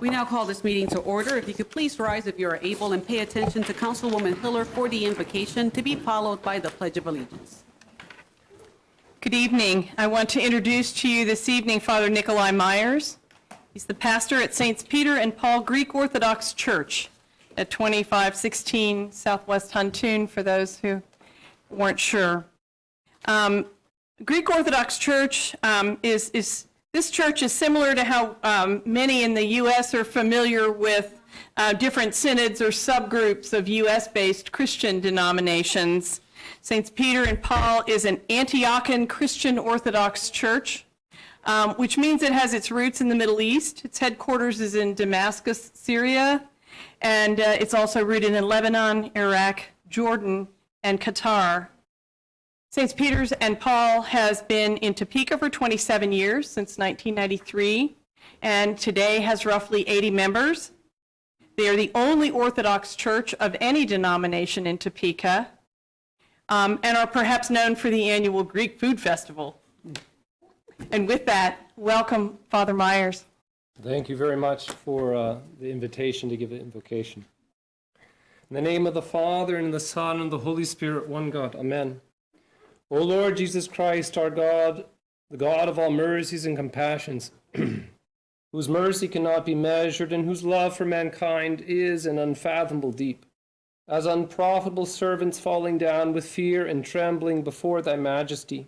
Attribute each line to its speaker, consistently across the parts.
Speaker 1: We now call this meeting to order. If you could please rise if you are able and pay attention to Councilwoman Hiller for the invocation to be followed by the Pledge of Allegiance.
Speaker 2: Good evening. I want to introduce to you this evening Father Nikolai Myers. He's the pastor at Saints Peter and Paul Greek Orthodox Church at 2516 Southwest Huntoon, for those who weren't sure. Greek Orthodox Church this church is similar to how many in the U.S. are familiar with different synods or subgroups of U.S.-based Christian denominations. Saints Peter and Paul is an Antiochian Christian Orthodox church, which means it has its roots in the Middle East. Its headquarters is in Damascus, Syria, and it's also rooted in Lebanon, Iraq, Jordan, and Qatar. Saints Peter's and Paul has been in Topeka for 27 years, since 1993, and today has roughly 80 members. They are the only Orthodox church of any denomination in Topeka, and are perhaps known for the annual Greek Food Festival. And with that, welcome, Father Myers.
Speaker 3: Thank you very much for the invitation to give the invocation. In the name of the Father, and the Son, and the Holy Spirit, one God. Amen. O Lord Jesus Christ, our God, the God of all mercies and compassions, whose mercy cannot be measured and whose love for mankind is an unfathomable deep, as unprofitable servants falling down with fear and trembling before thy majesty,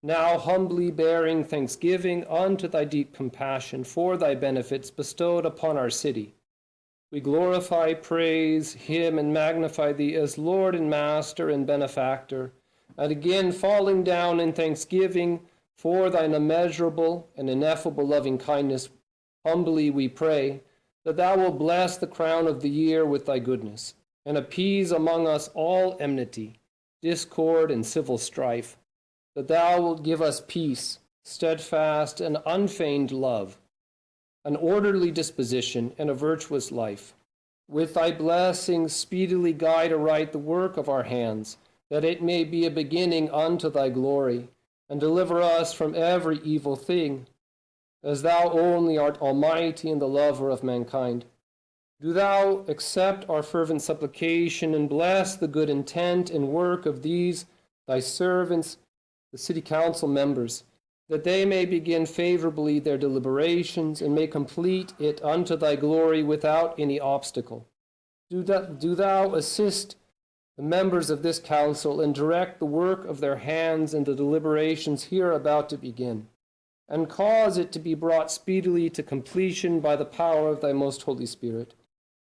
Speaker 3: now humbly bearing thanksgiving unto thy deep compassion for thy benefits bestowed upon our city, we glorify, praise him, and magnify thee as Lord and Master and Benefactor, and again falling down in thanksgiving for thine immeasurable and ineffable loving kindness, humbly we pray that thou wilt bless the crown of the year with thy goodness, and appease among us all enmity, discord, and civil strife, that thou wilt give us peace, steadfast and unfeigned love, an orderly disposition, and a virtuous life. With thy blessings speedily guide aright the work of our hands, that it may be a beginning unto thy glory, and deliver us from every evil thing, as thou only art almighty and the lover of mankind. Do thou accept our fervent supplication, and bless the good intent and work of these thy servants, the city council members, that they may begin favorably their deliberations, and may complete it unto thy glory without any obstacle. Do thou assist the members of this council, and direct the work of their hands in the deliberations here about to begin, and cause it to be brought speedily to completion by the power of thy most Holy Spirit.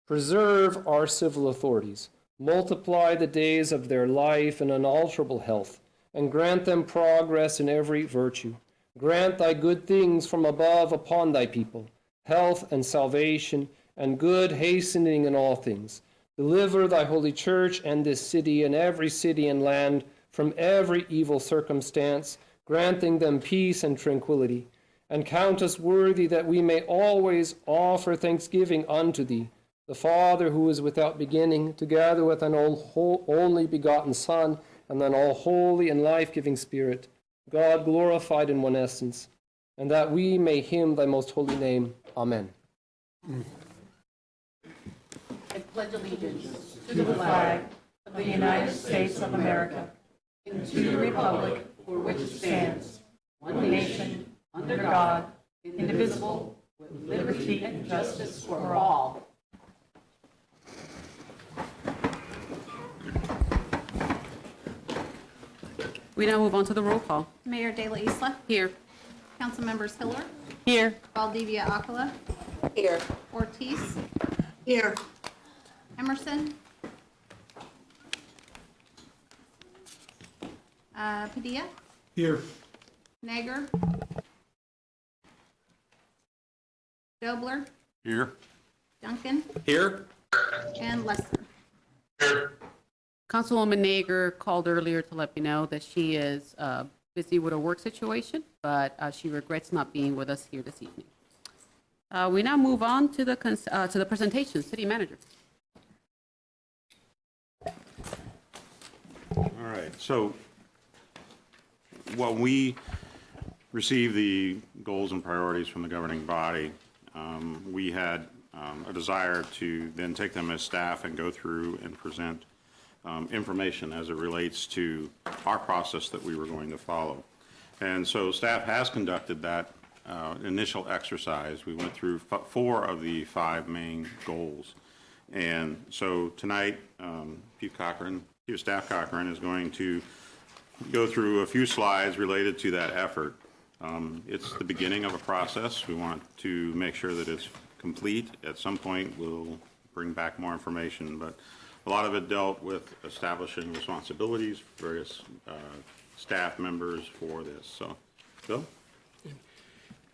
Speaker 3: Preserve our civil authorities, multiply the days of their life in unalterable health, and grant them progress in every virtue. Grant thy good things from above upon thy people, health and salvation, and good hastening in all things. Deliver thy holy church and this city and every city and land from every evil circumstance, granting them peace and tranquility. And count us worthy that we may always offer thanksgiving unto thee, the Father who is without beginning, together with thine only begotten Son, and thine all holy and life-giving Spirit, God glorified in one essence, and that we may hymn thy most holy name. Amen.
Speaker 1: I pledge allegiance
Speaker 2: To the flag of the United States of America, and to the republic for which it stands, one nation, under God, indivisible, with liberty and justice for all.
Speaker 1: We now move on to the roll call.
Speaker 4: Mayor De La Isla.
Speaker 1: Here.
Speaker 4: Council members Hiller.
Speaker 2: Here.
Speaker 4: Valdivia Acala.
Speaker 5: Here.
Speaker 4: Ortiz.
Speaker 5: Here.
Speaker 4: Emerson. Padilla.
Speaker 3: Here.
Speaker 4: Nager. Dobler.
Speaker 6: Here.
Speaker 4: Duncan.
Speaker 6: Here.
Speaker 4: And Lester.
Speaker 1: Councilwoman Nager called earlier to let me know that she is busy with a work situation, but she regrets not being with us here this evening. We now move on to the presentation. City Manager.
Speaker 6: All right. So when we receive the goals and priorities from the governing body,
Speaker 5: we had a desire to then take them as staff and go through and present information as it relates to our process that we were going to follow. And so staff has conducted that initial exercise. We went through 4 of the 5 main goals. And so tonight, Chief Staff Cochran is going to go through a few slides related to that effort. It's the beginning of a process. We want to make sure that it's complete. At some point, we'll bring back more information, but a lot of it dealt with establishing responsibilities for various staff members for this. So, Bill?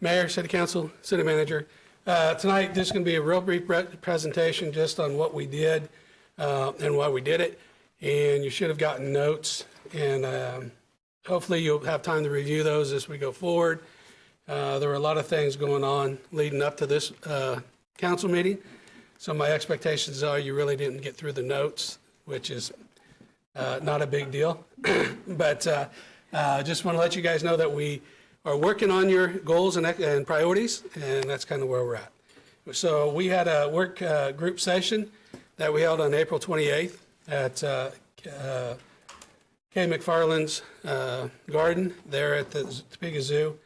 Speaker 6: Mayor, City Council, City Manager. Tonight, this is going to be a real brief presentation just on what we did and why we did it. And you should have gotten notes, and hopefully you'll have time to review those as we go forward. There were a lot of things going on leading up to this council meeting. So my expectations are you really didn't get through the notes, which is not a big deal. But just want to let you guys know that we are working on your goals and priorities, and that's kind of where we're at. So we had a work group session that we held on April 28th at Kay McFarland's garden there at the Topeka Zoo.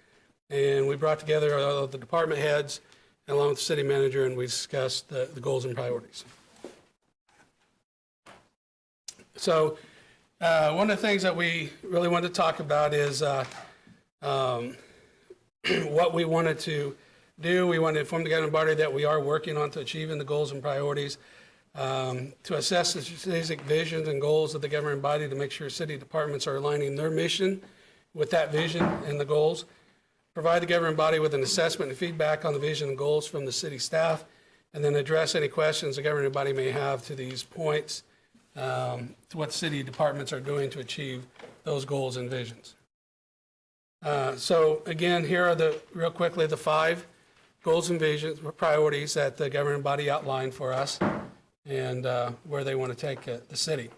Speaker 6: And we brought together all of the department heads along with the city manager, and we discussed the goals and priorities. So one of the things that we really wanted to talk about is what we wanted to do. We wanted to inform the governing body that we are working on to achieving the goals and priorities, to assess the strategic visions and goals of the governing body to make sure city departments are aligning their mission with that vision and the goals, provide the governing body with an assessment and feedback on the vision and goals from the city staff, and then address any questions the governing body may have to these points, to what city departments are doing to achieve those goals and visions. So again, here are real quickly, the 5 goals and visions, priorities that the governing body outlined for us and where they want to take the city.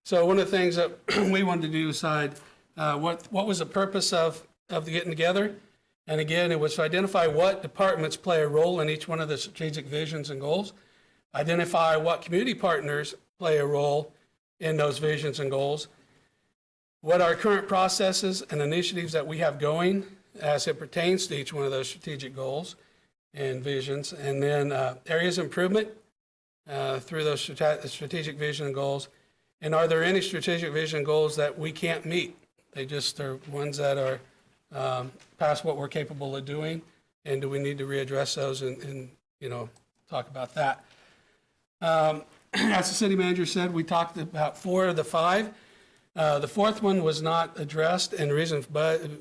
Speaker 6: So one of the things that we wanted to do decide what was the purpose of the getting together. And again, it was to identify what departments play a role in each one of the strategic visions and goals, identify what community partners play a role in those visions and goals, what our current processes and initiatives that we have going as it pertains to each one of those strategic goals and visions, and then areas of improvement through those strategic vision and goals. And are there any strategic vision and goals that we can't meet? They just are ones that are past what we're capable of doing, and do we need to readdress those and talk about that? As the city manager said, we talked about 4 of the 5. The 4th one was not addressed, and the reason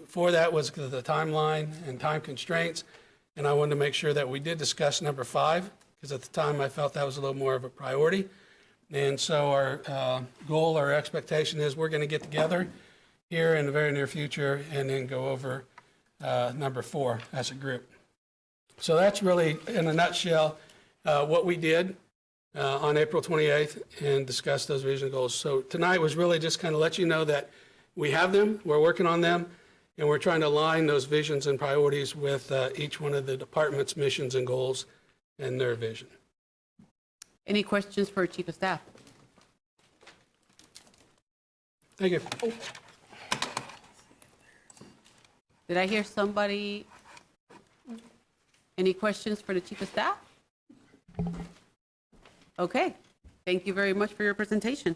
Speaker 6: for that was because of the timeline and time constraints, and I wanted to make sure that we did discuss number 5, because at the time I felt that was a little more of a priority. And so our goal, our expectation is we're going to get together here in the very near future and then go over number 4 as a group. So that's really, in a nutshell, what we did on April 28th and discuss those vision goals. So tonight was really just kind of let you know that we have them, we're working on them, and we're trying to align those visions and priorities with each one of the department's missions and goals and their vision.
Speaker 1: Any questions for Chief of Staff?
Speaker 6: Thank you.
Speaker 1: Did I hear somebody? Any questions for the Chief of Staff? Okay, thank you very much for your presentation.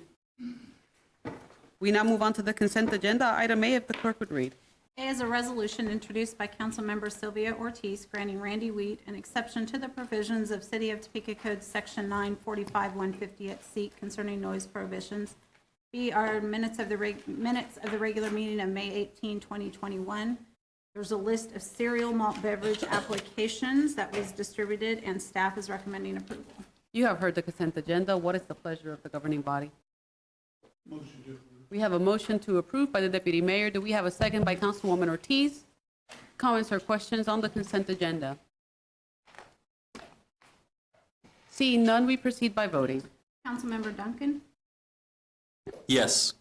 Speaker 1: We now move on to the consent agenda. Item A, if the clerk would read.
Speaker 4: A is a resolution introduced by Councilmember Sylvia Ortiz granting Randy Wheat an exception to the provisions of City of Topeka Code Section 945-150 at C concerning noise prohibitions. B are minutes of the regular meeting of May 18, 2021. There's a list of cereal malt beverage applications that was distributed, and staff is recommending approval.
Speaker 1: You have heard the consent agenda. What is the pleasure of the governing body? Motion to approve. We have a motion to approve by the deputy mayor. Do we have a second by Councilwoman Ortiz? Comments or questions on the consent agenda? Seeing none, we proceed by voting.
Speaker 4: Councilmember Duncan?
Speaker 7: Yes.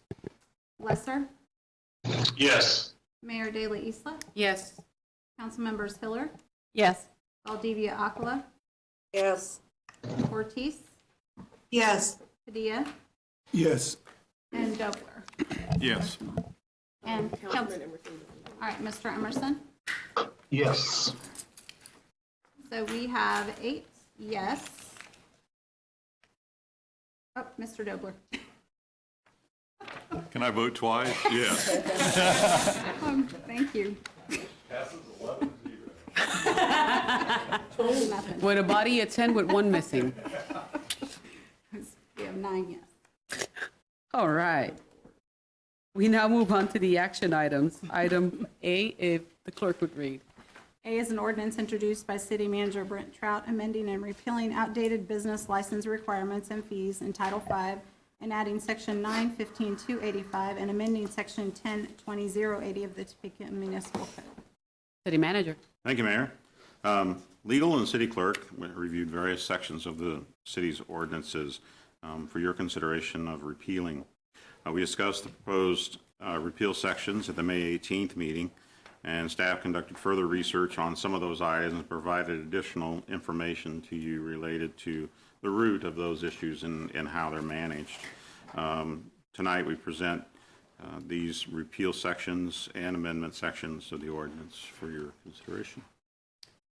Speaker 4: Lesser?
Speaker 7: Yes.
Speaker 4: Mayor De La Isla?
Speaker 1: Yes.
Speaker 4: Councilmembers Hiller?
Speaker 2: Yes.
Speaker 4: Valdivia Aquila,
Speaker 8: Yes.
Speaker 4: Ortiz,
Speaker 8: Yes.
Speaker 4: Padilla,
Speaker 9: Yes.
Speaker 4: and Dobler.
Speaker 5: Yes.
Speaker 4: And Council. All right, Mr. Emerson.
Speaker 9: Yes.
Speaker 4: So we have 8 yes. Oh, Mr. Dobler.
Speaker 5: Can I vote twice? Yes.
Speaker 4: Thank you.
Speaker 1: With a body of 10 with 1 missing.
Speaker 4: We have 9 yes.
Speaker 1: All right. We now move on to the action items. Item A, if the clerk would read.
Speaker 4: A is an ordinance introduced by City Manager Brent Trout, amending and repealing outdated business license requirements and fees in Title V and adding Section 915-285 and amending Section 1020-080 of the Topeka Municipal Code.
Speaker 1: City Manager.
Speaker 5: Thank you, Mayor. Legal and city clerk reviewed various sections of the city's ordinances for your consideration of repealing. We discussed the proposed repeal sections at the May 18th meeting, and staff conducted further research on some of those items and provided additional information to you related to the root of those issues and how they're managed. Tonight we present these repeal sections and amendment sections of the ordinance for your consideration.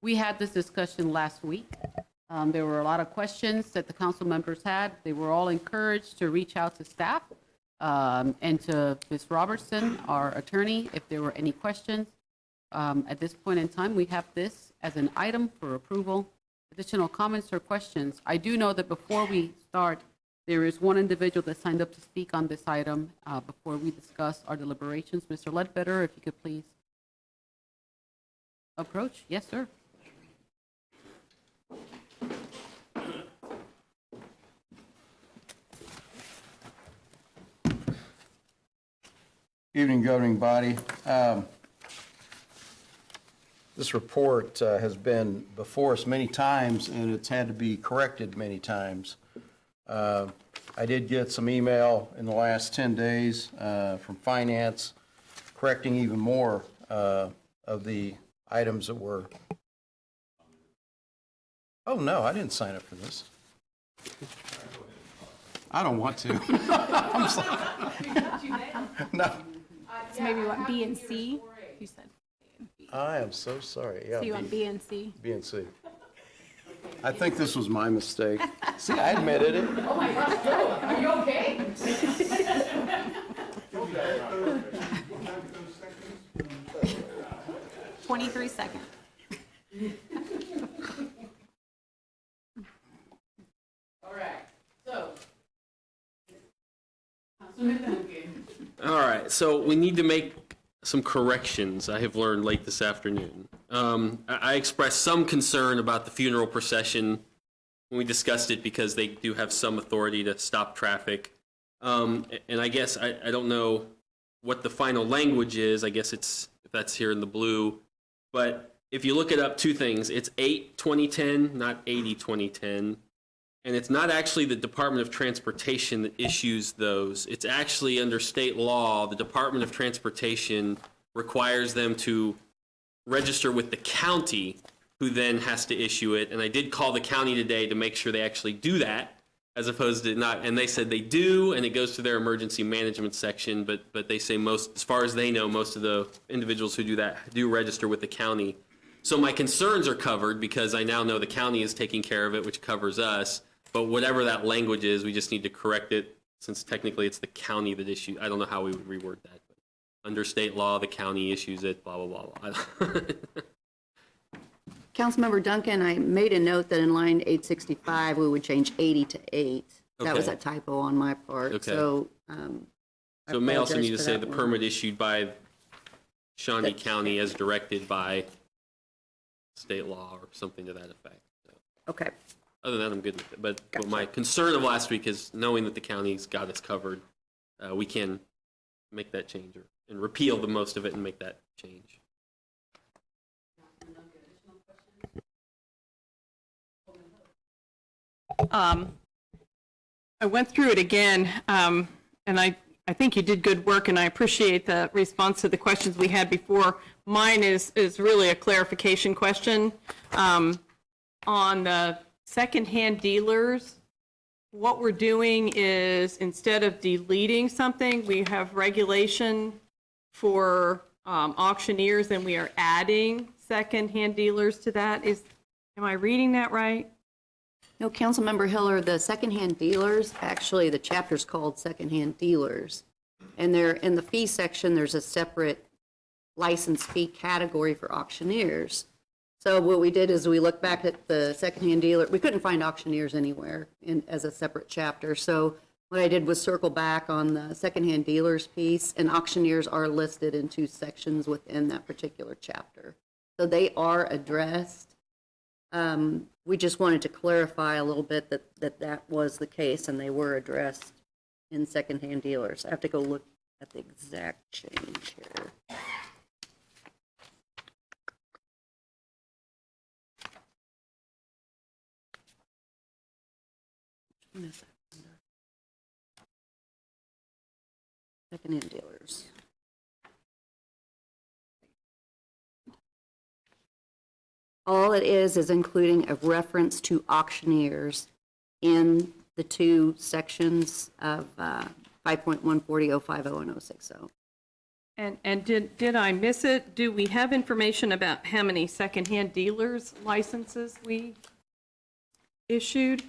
Speaker 1: We had this discussion last week. There were a lot of questions that the council members had. They were all encouraged to reach out to staff and to Ms. Robertson, our attorney, if there were any questions. At this point in time, we have this as an item for approval. Additional comments or questions? I do know that before we start, there is one individual that signed up to speak on this item before we discuss our deliberations. Mr. Ledbetter, if you could please approach. Yes, sir.
Speaker 10: Evening, governing body. This report has been before us many times, and it's had to be corrected many times. I did get some email in the last 10 days from finance correcting even more of the items that were. Oh, no, I didn't sign up for this. I don't want to. I'm sorry. No.
Speaker 4: So maybe you want B and C? You said
Speaker 10: I am so sorry. Yeah,
Speaker 4: so you want B and C?
Speaker 10: B and C. I think this was my mistake. See, I admitted it.
Speaker 1: Oh my gosh, are you okay?
Speaker 4: 23 seconds.
Speaker 1: All right, so.
Speaker 7: All right, so we need to make some corrections, I have learned late this afternoon. I expressed some concern about the funeral procession when we discussed it because they do have some authority to stop traffic. And I guess I don't know what the final language is. I guess if that's here in the blue. But if you look it up, 2 things. It's 8/2010, not 80/2010. And it's not actually the Department of Transportation that issues those. It's actually under state law, the Department of Transportation requires them to register with the county, who then has to issue it. And I did call the county today to make sure they actually do that, as opposed to not. And they said they do, and it goes to their emergency management section. But they say as far as they know, most of the individuals who do that do register with the county. So my concerns are covered because I now know the county is taking care of it, which covers us. But whatever that language is, we just need to correct it, since technically it's the county that issues. I don't know how we would reword that. But under state law, the county issues it, blah, blah, blah, blah.
Speaker 8: Councilmember Duncan, I made a note that in line 865, we would change 80 to 8. That was a
Speaker 7: Okay.
Speaker 8: typo on my part.
Speaker 7: Okay.
Speaker 8: So,
Speaker 7: So it may also need to say the permit issued by Shawnee County as directed by state law or something to that effect. So,
Speaker 8: okay.
Speaker 7: other than that, I'm good with it. But my concern of last week is knowing that the county's got us covered, we can make that change and repeal the most of it and make that change.
Speaker 2: I went through it again, and I think you did good work, and I appreciate the response to the questions we had before. Mine is really a clarification question. On the secondhand dealers, what we're doing is, instead of deleting something, we have regulation for auctioneers, and we are adding secondhand dealers to that. Am I reading that right?
Speaker 8: No, Councilmember Hiller, the secondhand dealers, actually, the chapter's called secondhand dealers. And there, in the fee section, there's a separate license fee category for auctioneers. So what we did is we looked back at the secondhand dealer. We couldn't find auctioneers anywhere as a separate chapter. So what I did was circle back on the secondhand dealers piece, and auctioneers are listed in 2 sections within that particular chapter. So they are addressed. We just wanted to clarify a little bit that was the case, and they were addressed in secondhand dealers. I have to go look at the exact change here. Secondhand dealers. All it is including a reference to auctioneers in the 2 sections of 5.140, 050, and 060.
Speaker 2: And did I miss it? Do we have information about how many secondhand dealers licenses we issued?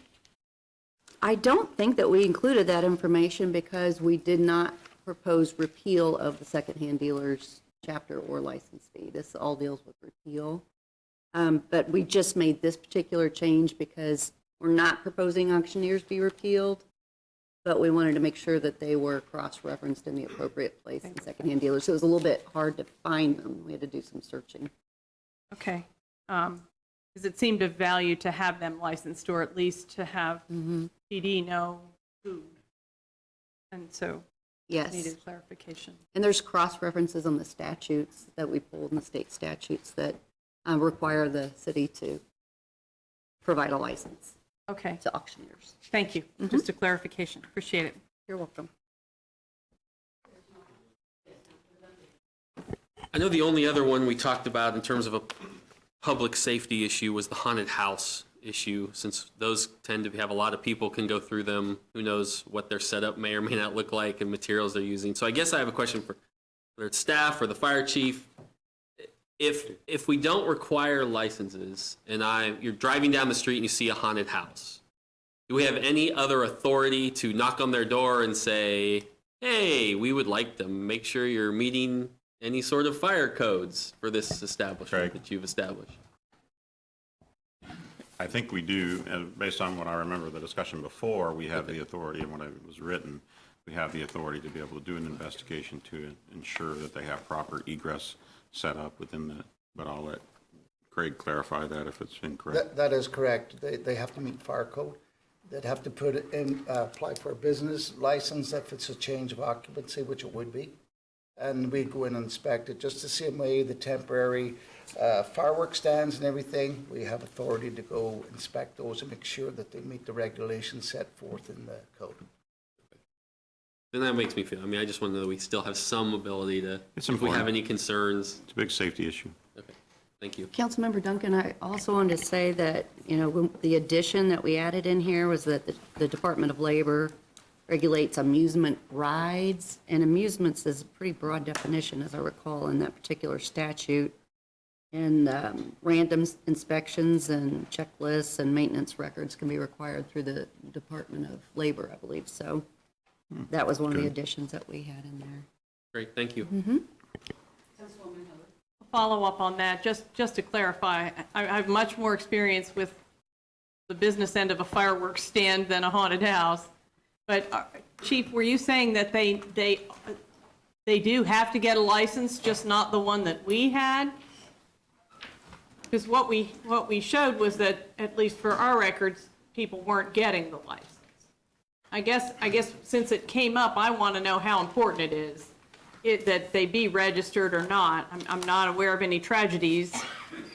Speaker 8: I don't think that we included that information because we did not propose repeal of the secondhand dealers chapter or license fee. This all deals with repeal. But we just made this particular change because we're not proposing auctioneers be repealed, but we wanted to make sure that they were cross-referenced in the appropriate place in secondhand dealers. So it was a little bit hard to find them. We had to do some searching.
Speaker 2: Okay. Because it seemed of value to have them licensed, or at least to have PD know who. And so
Speaker 8: Yes.
Speaker 2: needed clarification.
Speaker 8: And there's cross-references on the statutes that we pulled in the state statutes that require the city to provide a license
Speaker 2: Okay.
Speaker 8: to auctioneers.
Speaker 2: Thank you. Just a clarification. Appreciate it.
Speaker 8: You're welcome.
Speaker 7: I know the only other one we talked about in terms of a public safety issue was the haunted house issue, since those tend to have a lot of people can go through them. Who knows what their setup may or may not look like and materials they're using. So I guess I have a question for whether it's staff or the fire chief. If we don't require licenses and you're driving down the street and you see a haunted house, do we have any other authority to knock on their door and say, hey, we would like to make sure you're meeting any sort of fire codes for this establishment that you've established?
Speaker 5: I think we do, and based on what I remember the discussion before, we have the authority, and when it was written, we have the authority to be able to do an investigation to ensure that they have proper egress set up within the, but I'll let Craig clarify that if it's incorrect.
Speaker 9: That is correct. They have to meet fire code. They'd have to put it in, apply for a business license if it's a change of occupancy, which it would be. And we'd go in and inspect it, just the same way the temporary fireworks stands and everything. We have authority to go inspect those and make sure that they meet the regulations set forth in the code.
Speaker 7: Then that makes me feel, I just want to know that we still have some ability to, if we have any concerns.
Speaker 5: It's a big safety issue.
Speaker 7: Okay, thank you.
Speaker 8: Councilmember Duncan, I also wanted to say that, the addition that we added in here was that the Department of Labor regulates amusement rides, and amusements is a pretty broad definition, as I recall, in that particular statute. And random inspections and checklists and maintenance records can be required through the Department of Labor, I believe. So that was one of the additions that we had in there.
Speaker 7: Great, thank you.
Speaker 2: Follow up on that, just to clarify, I have much more experience with the business end of a fireworks stand than a haunted house. But Chief, were you saying that they do have to get a license, just not the one that we had? Because what we showed was that, at least for our records, people weren't getting the license. I guess since it came up, I want to know how important it is that they be registered or not. I'm not aware of any tragedies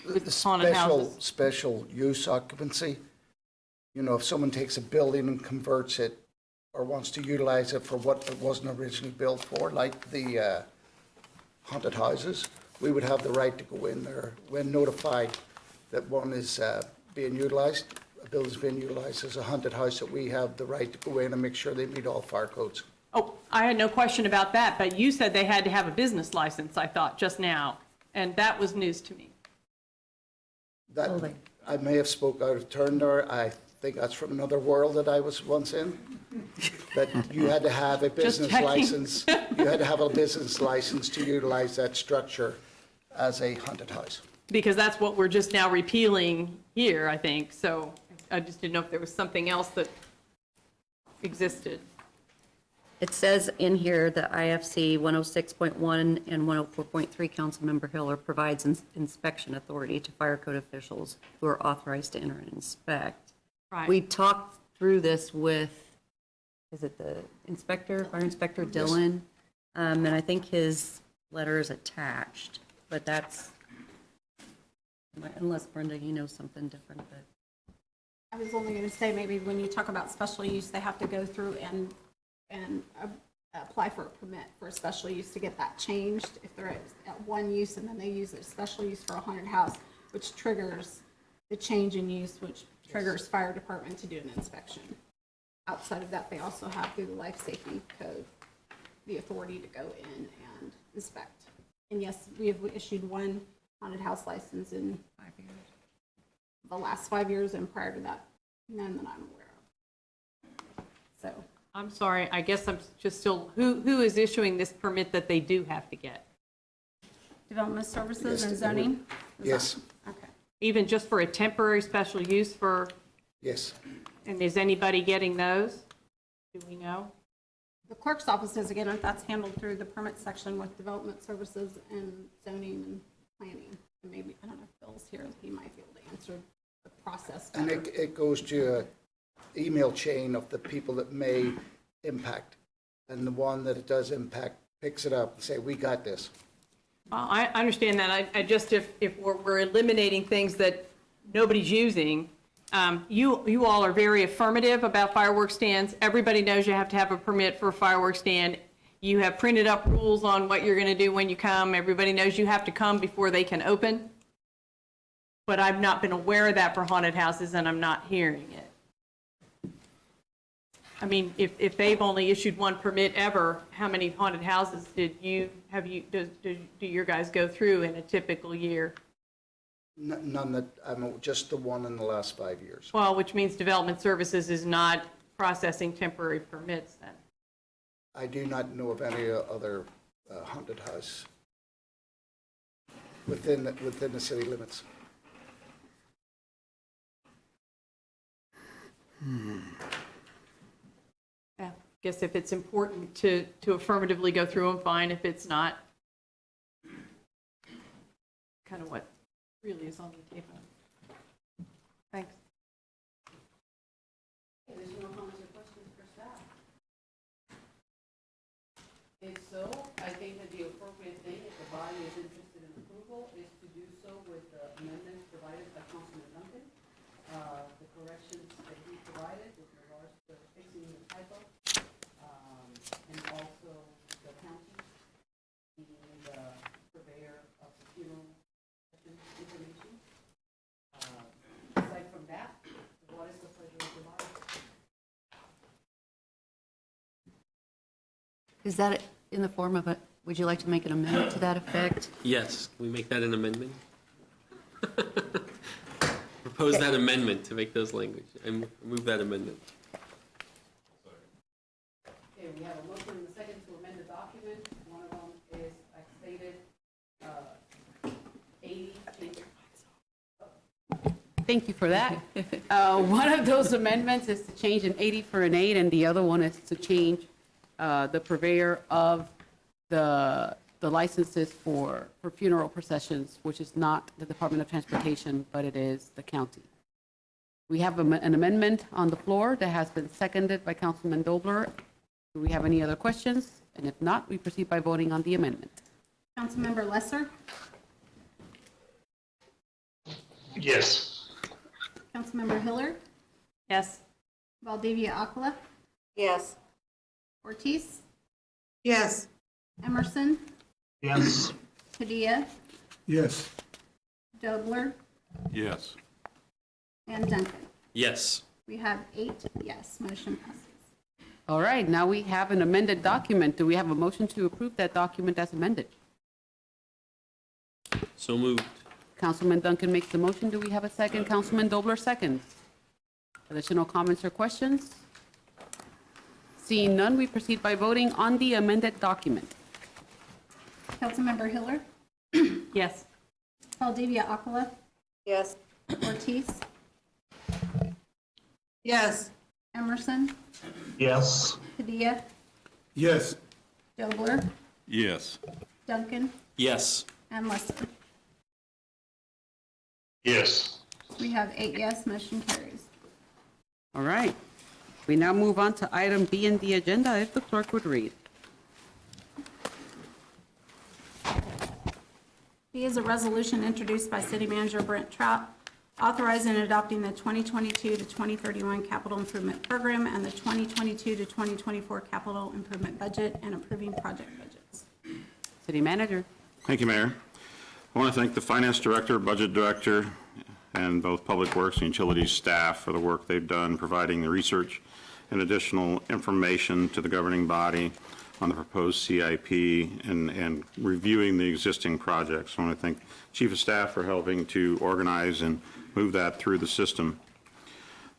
Speaker 2: with haunted houses.
Speaker 9: Special use occupancy. If someone takes a building and converts it or wants to utilize it for what it wasn't originally built for, like the haunted houses, we would have the right to go in there when notified that one is being utilized, a building's being utilized as a haunted house, that we have the right to go in and make sure they meet all fire codes.
Speaker 2: Oh, I had no question about that, but you said they had to have a business license, I thought, just now, and that was news to me.
Speaker 9: That, I may have spoke out of turn there. I think that's from another world that I was once in. That you had to have a business
Speaker 2: checking.
Speaker 9: license. You had to have a business license to utilize that structure as a haunted house.
Speaker 2: Because that's what we're just now repealing here, I think, so I just didn't know if there was something else that existed.
Speaker 8: It says in here that IFC 106.1 and 104.3, Councilmember Hiller provides inspection authority to fire code officials who are authorized to enter and inspect.
Speaker 2: Right.
Speaker 8: We talked through this with, is it the inspector, fire inspector Dylan? And I think his letter is attached, but that's, unless Brenda, you know something different, but.
Speaker 4: I was only going to say, maybe when you talk about special use, they have to go through and apply for a permit for a special use to get that changed. If they're at one use and then they use a special use for a haunted house, which triggers the change in use, which triggers fire department to do an inspection. Outside of that, they also have through the life safety code the authority to go in and inspect. And yes, we have issued one haunted house license in 5 years. The last 5 years, and prior to that, none that I'm aware of. So.
Speaker 2: I'm sorry, I guess I'm just still, who is issuing this permit that they do have to get?
Speaker 4: Development Services
Speaker 9: Yes,
Speaker 4: and
Speaker 9: it
Speaker 4: Zoning?
Speaker 9: would. Yes.
Speaker 4: Okay.
Speaker 2: Even just for a temporary special use for,
Speaker 9: Yes.
Speaker 2: and is anybody getting those? Do we know?
Speaker 4: The clerk's office does, again, that's handled through the permit section with Development Services and Zoning and Planning. And maybe, I don't know if Bill's here, he might be able to answer the process
Speaker 9: And
Speaker 4: better.
Speaker 9: it goes to an email chain of the people that may impact. And the one that it does impact picks it up and say, we got this.
Speaker 2: Well, I understand that. I just, if we're eliminating things that nobody's using, you all are very affirmative about fireworks stands. Everybody knows you have to have a permit for a fireworks stand. You have printed up rules on what you're going to do when you come. Everybody knows you have to come before they can open. But I've not been aware of that for haunted houses, and I'm not hearing it. I mean, if they've only issued one permit ever, how many haunted houses do your guys go through in a typical year?
Speaker 9: None that, I'm just the one in the last 5 years.
Speaker 2: Well, which means Development Services is not processing temporary permits then.
Speaker 9: I do not know of any other haunted house within the city limits.
Speaker 2: Yeah, guess if it's important to affirmatively go through them, fine. If it's not, kind of what really is on the table. Thanks.
Speaker 1: Additional comments or questions for staff? If so, I think that the appropriate thing, if the body is interested in approval, is to do so with the amendments provided by Councilman Duncan, the corrections that he provided with regards to fixing the typo, and also the county being the purveyor of the funeral information. Aside from that, what is the pleasure of the body?
Speaker 8: Is that in the form of a, would you like to make an amendment to that effect?
Speaker 7: Yes, can we make that an amendment? Propose that amendment to make those language. I move that amendment.
Speaker 1: Okay, we have a motion and a second to amend the document. One of them is, as stated, 80. Thank you for that. One of those amendments is to change an 80 for an 8, and the other one is to change the purveyor of the licenses for funeral processions, which is not the Department of Transportation, but it is the county. We have an amendment on the floor that has been seconded by Councilman Dobler. Do we have any other questions? And if not, we proceed by voting on the amendment.
Speaker 4: Councilmember Lesser?
Speaker 11: Yes.
Speaker 4: Councilmember Hiller?
Speaker 2: Yes.
Speaker 4: Valdivia Aquila?
Speaker 8: Yes.
Speaker 4: Ortiz?
Speaker 12: Yes.
Speaker 4: Emerson?
Speaker 11: Yes.
Speaker 4: Padilla?
Speaker 6: Yes.
Speaker 4: Dobler,
Speaker 5: Yes.
Speaker 4: and Duncan.
Speaker 7: Yes.
Speaker 4: We have 8 yes, motion passes.
Speaker 1: All right, now we have an amended document. Do we have a motion to approve that document as amended?
Speaker 7: So moved.
Speaker 1: Councilman Duncan makes the motion. Do we have a second? Councilman Dobler seconds. Additional comments or questions? Seeing none, we proceed by voting on the amended document.
Speaker 4: Councilmember Hiller,
Speaker 2: Yes.
Speaker 4: Valdivia Aquila,
Speaker 8: Yes.
Speaker 4: Ortiz,
Speaker 1: Yes.
Speaker 4: Emerson,
Speaker 11: Yes.
Speaker 4: Padilla,
Speaker 6: Yes.
Speaker 4: Dobler,
Speaker 5: Yes.
Speaker 4: Duncan,
Speaker 7: Yes.
Speaker 4: and Lester.
Speaker 11: Yes.
Speaker 4: We have 8 yes, motion carries.
Speaker 1: All right. We now move on to item B in the agenda, if the clerk would read.
Speaker 4: B is a resolution introduced by City Manager Brent Trout authorizing and adopting the 2022 to 2031 capital improvement program and the 2022 to 2024 capital improvement budget and approving project budgets.
Speaker 1: City Manager.
Speaker 5: Thank you, Mayor. I want to thank the Finance Director, Budget Director, and both Public Works and Utilities staff for the work they've done providing the research and additional information to the governing body on the proposed CIP and reviewing the existing projects. I want to thank Chief of Staff for helping to organize and move that through the system.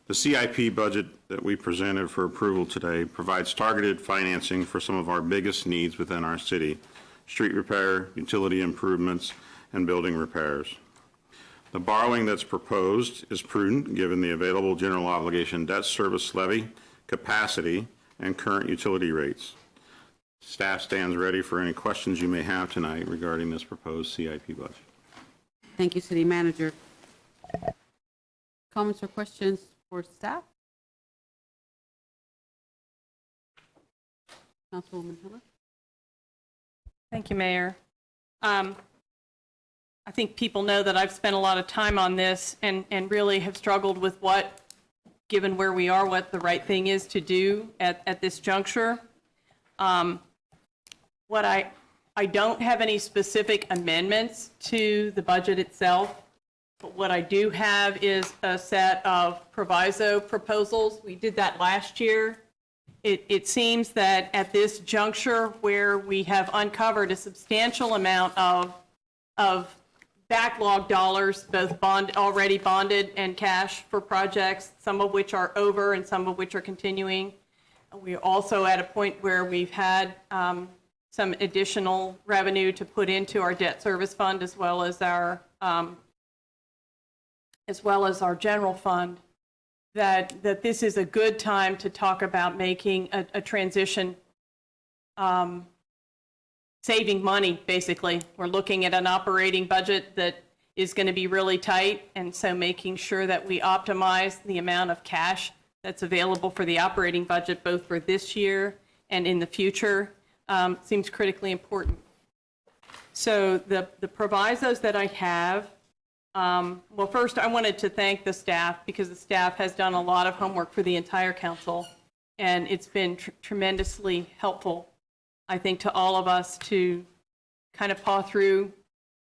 Speaker 5: The CIP budget that we presented for approval today provides targeted financing for some of our biggest needs within our city: street repair, utility improvements, and building repairs. The borrowing that's proposed is prudent given the available general obligation debt service levy, capacity, and current utility rates. Staff stands ready for any questions you may have tonight regarding this proposed CIP budget.
Speaker 1: Thank you, City Manager. Comments or questions for staff? Councilwoman Hiller?
Speaker 2: Thank you, Mayor. I think people know that I've spent a lot of time on this and really have struggled with what, given where we are, what the right thing is to do at this juncture. What I don't have any specific amendments to the budget itself, but what I do have is a set of proviso proposals. We did that last year. It seems that at this juncture where we have uncovered a substantial amount of backlog dollars, both already bonded and cash for projects, some of which are over and some of which are continuing. We're also at a point where we've had some additional revenue to put into our debt service fund as well as our general fund, that this is a good time to talk about making a transition, saving money, basically. We're looking at an operating budget that is going to be really tight, and so making sure that we optimize the amount of cash that's available for the operating budget, both for this year and in the future, seems critically important. So the provisos that I have, well, first I wanted to thank the staff, because the staff has done a lot of homework for the entire council, and it's been tremendously helpful, I think, to all of us to kind of paw through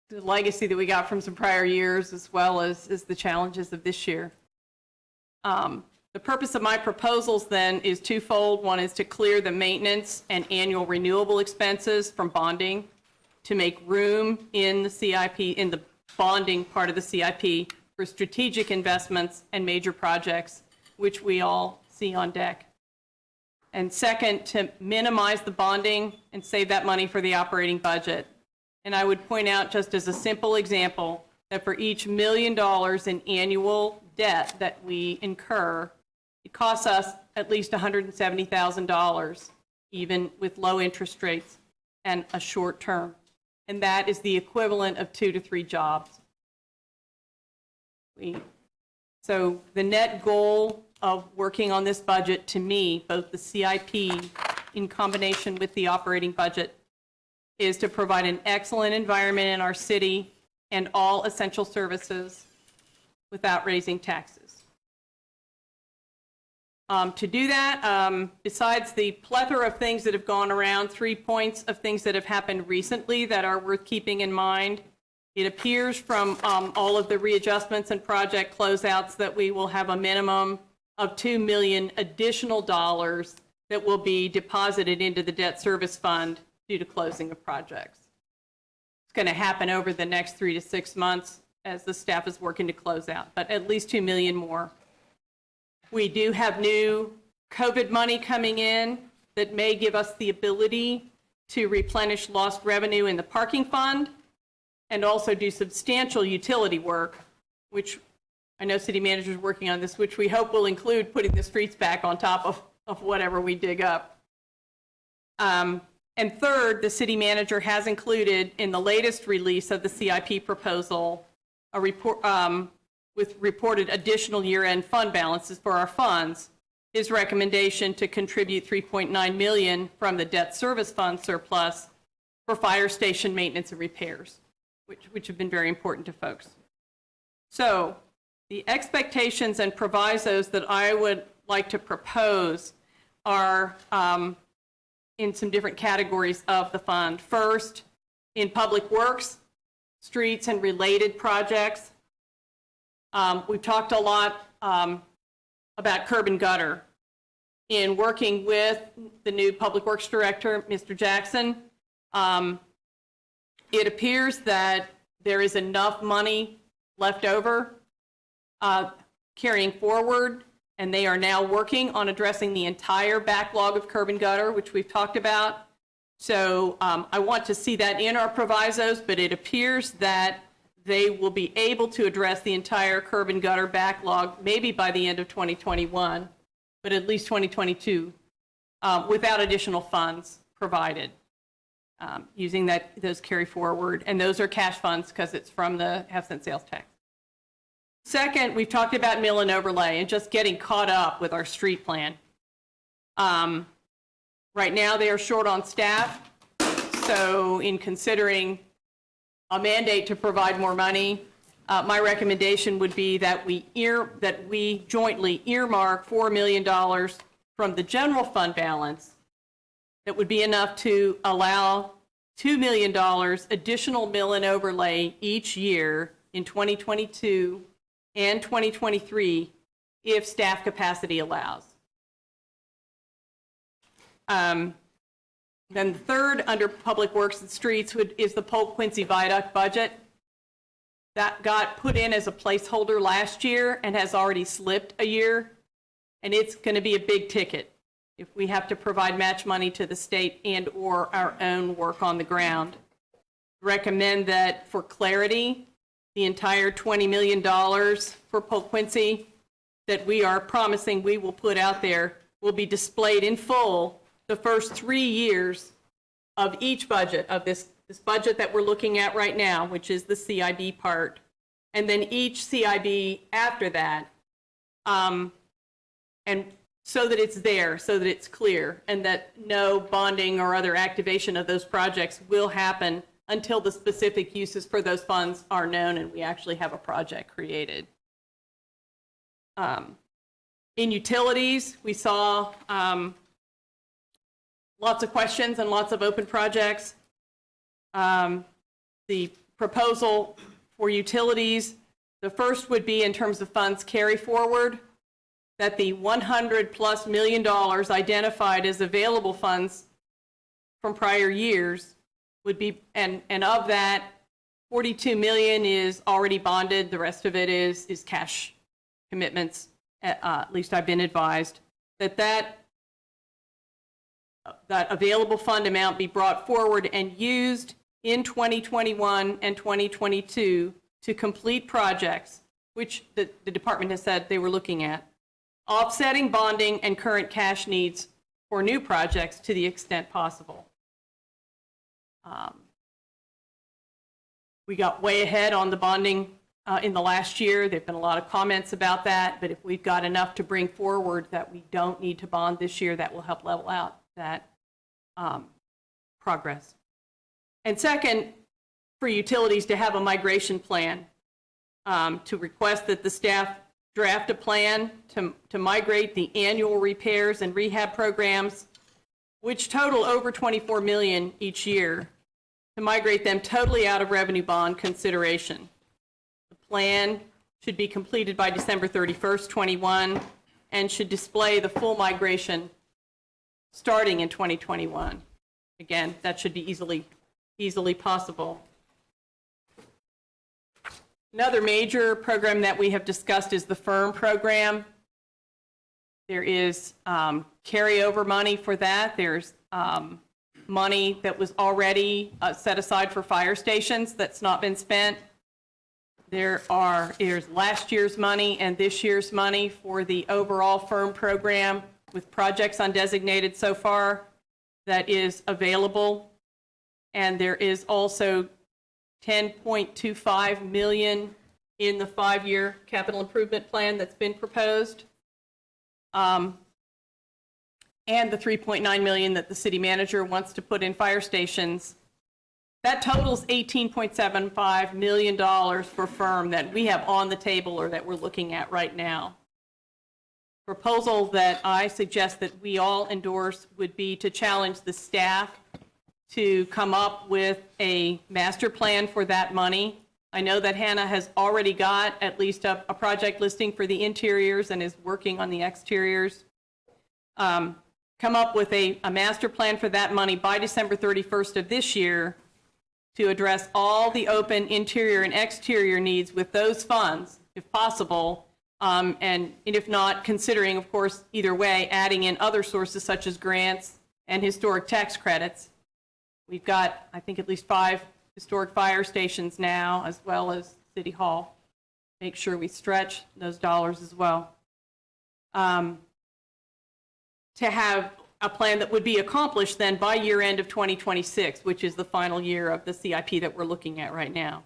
Speaker 2: the legacy that we got from some prior years as well as the challenges of this year. The purpose of my proposals then is twofold. One is to clear the maintenance and annual renewable expenses from bonding to make room in the CIP, in the bonding part of the CIP, for strategic investments and major projects, which we all see on deck. And second, to minimize the bonding and save that money for the operating budget. And I would point out, just as a simple example, that for each $1 million in annual debt that we incur, it costs us at least $170,000, even with low interest rates and a short term. And that is the equivalent of 2 to 3 jobs. So the net goal of working on this budget, to me, both the CIP in combination with the operating budget, is to provide an excellent environment in our city and all essential services without raising taxes. To do that, besides the plethora of things that have gone around, 3 points of things that have happened recently that are worth keeping in mind It appears from all of the readjustments and project closeouts that we will have a minimum of $2 million additional dollars that will be deposited into the debt service fund due to closing of projects. It's going to happen over the next 3 to 6 months as the staff is working to close out, but at least $2 million more. We do have new COVID money coming in that may give us the ability to replenish lost revenue in the parking fund and also do substantial utility work, which I know city manager is working on this, which we hope will include putting the streets back on top of whatever we dig up. And third, the city manager has included in the latest release of the CIP proposal a report with reported additional year-end fund balances for our funds, his recommendation to contribute $3.9 million from the debt service fund surplus for fire station maintenance and repairs, which have been very important to folks. So the expectations and provisos that I would like to propose are in some different categories of the fund. First, in public works, streets and related projects. We've talked a lot about curb and gutter. In working with the new Public Works Director, Mr. Jackson, it appears that there is enough money left over carrying forward, and they are now working on addressing the entire backlog of curb and gutter, which we've talked about. So I want to see that in our provisos, but it appears that they will be able to address the entire curb and gutter backlog, maybe by the end of 2021, but at least 2022, without additional funds provided, using those carry forward. And those are cash funds because it's from the half-cent sales tax. Second, we've talked about mill and overlay and just getting caught up with our street plan. Right now, they are short on staff. So in considering a mandate to provide more money, my recommendation would be that we jointly earmark $4 million from the general fund balance. That would be enough to allow $2 million additional mill and overlay each year in 2022 and 2023 if staff capacity allows. Then the third, under Public Works and Streets, is the Polk Quincy Viaduct budget. That got put in as a placeholder last year and has already slipped a year, and it's going to be a big ticket if we have to provide match money to the state and or our own work on the ground. Recommend that for clarity, the entire $20 million for Polk Quincy that we are promising we will put out there will be displayed in full the first 3 years of each budget, of this budget that we're looking at right now, which is the CIB part, and then each CIB after that, and so that it's there, so that it's clear, and that no bonding or other activation of those projects will happen until the specific uses for those funds are known and we actually have a project created. In utilities, we saw lots of questions and lots of open projects. The proposal for utilities, the first would be in terms of funds carry forward, that the $100+ million identified as available funds from prior years would be, and of that, $42 million is already bonded. The rest of it is cash commitments. At least I've been advised that available fund amount be brought forward and used in 2021 and 2022 to complete projects, which the department has said they were looking at, offsetting bonding and current cash needs for new projects to the extent possible. We got way ahead on the bonding in the last year. There have been a lot of comments about that, but if we've got enough to bring forward that we don't need to bond this year, that will help level out that progress. And second, for utilities to have a migration plan, to request that the staff draft a plan to migrate the annual repairs and rehab programs, which total over $24 million each year, to migrate them totally out of revenue bond consideration. The plan should be completed by December 31st, 21, and should display the full migration starting in 2021. Again, that should be easily possible. Another major program that we have discussed is the FIRM program. There is carryover money for that. There's money that was already set aside for fire stations that's not been spent. There's last year's money and this year's money for the overall FIRM program with projects undesignated so far that is available. And there is also $10.25 million in the 5-year capital improvement plan that's been proposed. And the $3.9 million that the city manager wants to put in fire stations. That totals $18.75 million for FIRM that we have on the table or that we're looking at right now. Proposal that I suggest that we all endorse would be to challenge the staff to come up with a master plan for that money. I know that Hannah has already got at least a project listing for the interiors and is working on the exteriors. Come up with a master plan for that money by December 31st of this year to address all the open interior and exterior needs with those funds, if possible, and if not, considering, of course, either way, adding in other sources such as grants and historic tax credits. We've got, I think, at least 5 historic fire stations now, as well as City Hall. Make sure we stretch those dollars as well. To have a plan that would be accomplished then by year end of 2026, which is the final year of the CIP that we're looking at right now.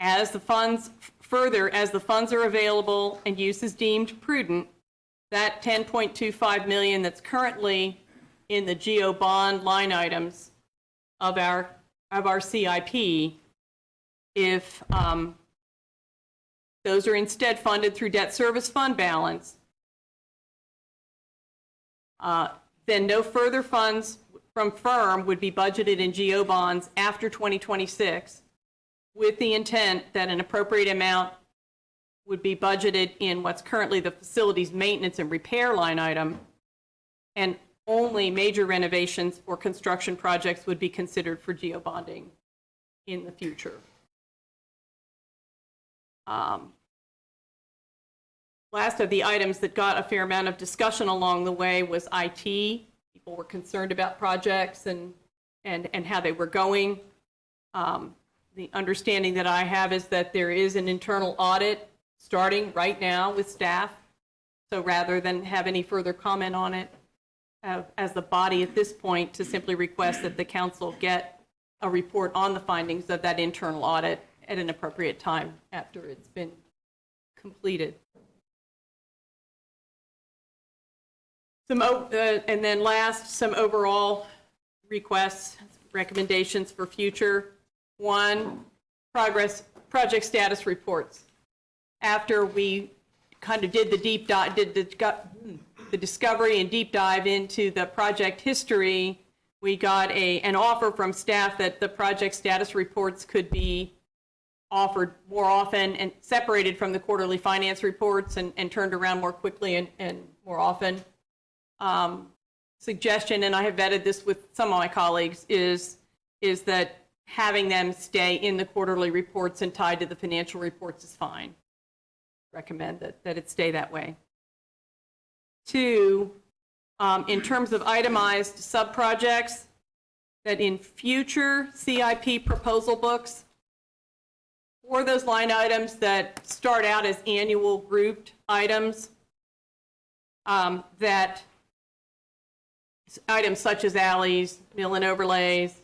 Speaker 2: As the funds are available and use is deemed prudent, that $10.25 million that's currently in the GO bond line items of our CIP, if those are instead funded through debt service fund balance, then no further funds from FIRM would be budgeted in GO bonds after 2026, with the intent that an appropriate amount would be budgeted in what's currently the facilities maintenance and repair line item, and only major renovations or construction projects would be considered for GO bonding in the future. Last of the items that got a fair amount of discussion along the way was IT. People were concerned about projects and how they were going. The understanding that I have is that there is an internal audit starting right now with staff. So rather than have any further comment on it, as the body at this point, to simply request that the council get a report on the findings of that internal audit at an appropriate time after it's been completed. And then last, some overall requests, recommendations for future. 1, project status reports. After we kind of did the deep dive, the discovery and deep dive into the project history, we got an offer from staff that the project status reports could be offered more often and separated from the quarterly finance reports and turned around more quickly and more often. Suggestion, and I have vetted this with some of my colleagues, is that having them stay in the quarterly reports and tied to the financial reports is fine. Recommend that it stay that way. 2, in terms of itemized sub-projects, that in future CIP proposal books, for those line items that start out as annual grouped items, that items such as alleys, mill and overlays,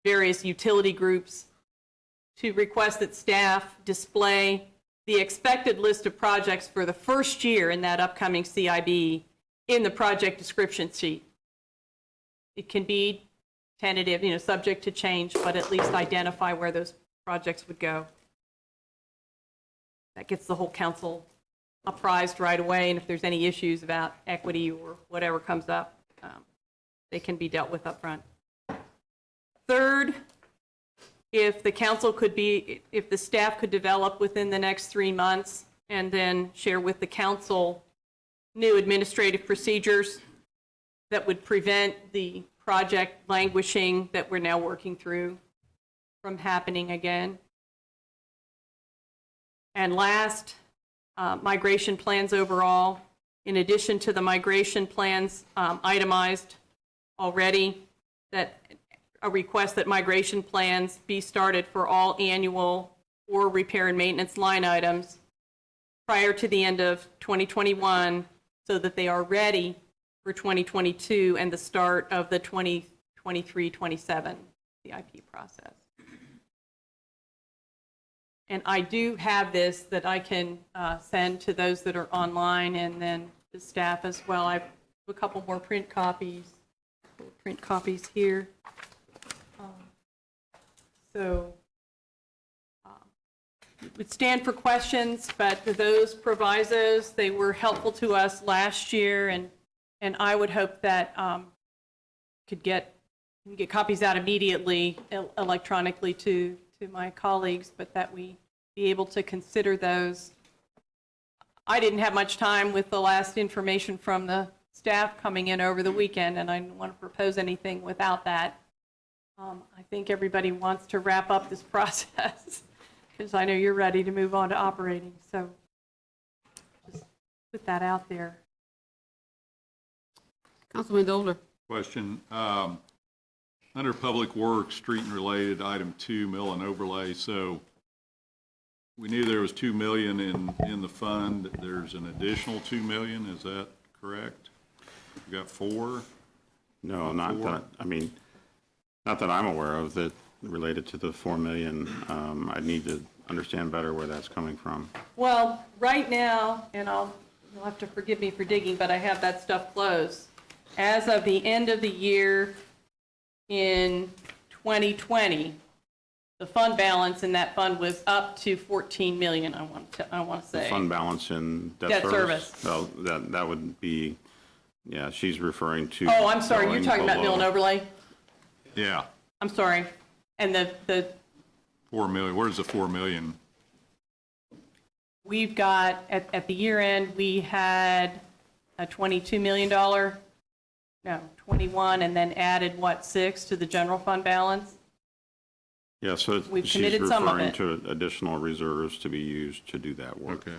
Speaker 2: various utility groups, to request that staff display the expected list of projects for the first year in that upcoming CIB in the project description sheet. It can be tentative, subject to change, but at least identify where those projects would go. That gets the whole council apprised right away, and if there's any issues about equity or whatever comes up, they can be dealt with up front. Third, if the staff could develop within the next 3 months and then share with the council new administrative procedures that would prevent the project languishing that we're now working through from happening again. And last, migration plans overall. In addition to the migration plans itemized already, that a request that migration plans be started for all annual or repair and maintenance line items prior to the end of 2021 so that they are ready for 2022 and the start of the 2023-27 CIP process. And I do have this that I can send to those that are online and then the staff as well. I have a couple more print copies here. Would stand for questions, but those provisos, they were helpful to us last year, and I would hope that could get copies out immediately electronically to my colleagues, but that we be able to consider those. I didn't have much time with the last information from the staff coming in over the weekend, and I don't want to propose anything without that. I think everybody wants to wrap up this process because I know you're ready to move on to operating. So just put that out there.
Speaker 1: Councilman Doler.
Speaker 12: Question. Under Public Works, street and related, item 2, mill and overlay. So we knew there was $2 million in the fund. There's an additional $2 million. Is that correct? You got 4?
Speaker 5: No, not that. I mean, not that I'm aware of that related to the 4 million. I need to understand better where that's coming from.
Speaker 2: Well, right now, and you'll have to forgive me for digging, but I have that stuff closed. As of the end of the year in 2020, the fund balance in that fund was up to 14 million, I want to say.
Speaker 5: The fund balance in
Speaker 2: Debt service.
Speaker 5: Well, that would be, yeah, she's referring to.
Speaker 2: Oh, I'm sorry, you're
Speaker 5: going
Speaker 2: talking about mill and
Speaker 5: below.
Speaker 2: overlay?
Speaker 12: Yeah.
Speaker 2: I'm sorry. And the
Speaker 12: 4 million. Where's the 4 million?
Speaker 2: we've got, at the year end, we had a $22 million, no, 21, and then added, what, 6 to the general fund balance?
Speaker 5: Yeah, so
Speaker 2: We've
Speaker 5: she's
Speaker 2: committed some of
Speaker 5: referring
Speaker 2: it.
Speaker 5: to additional reserves to be used to do that work.
Speaker 12: Okay.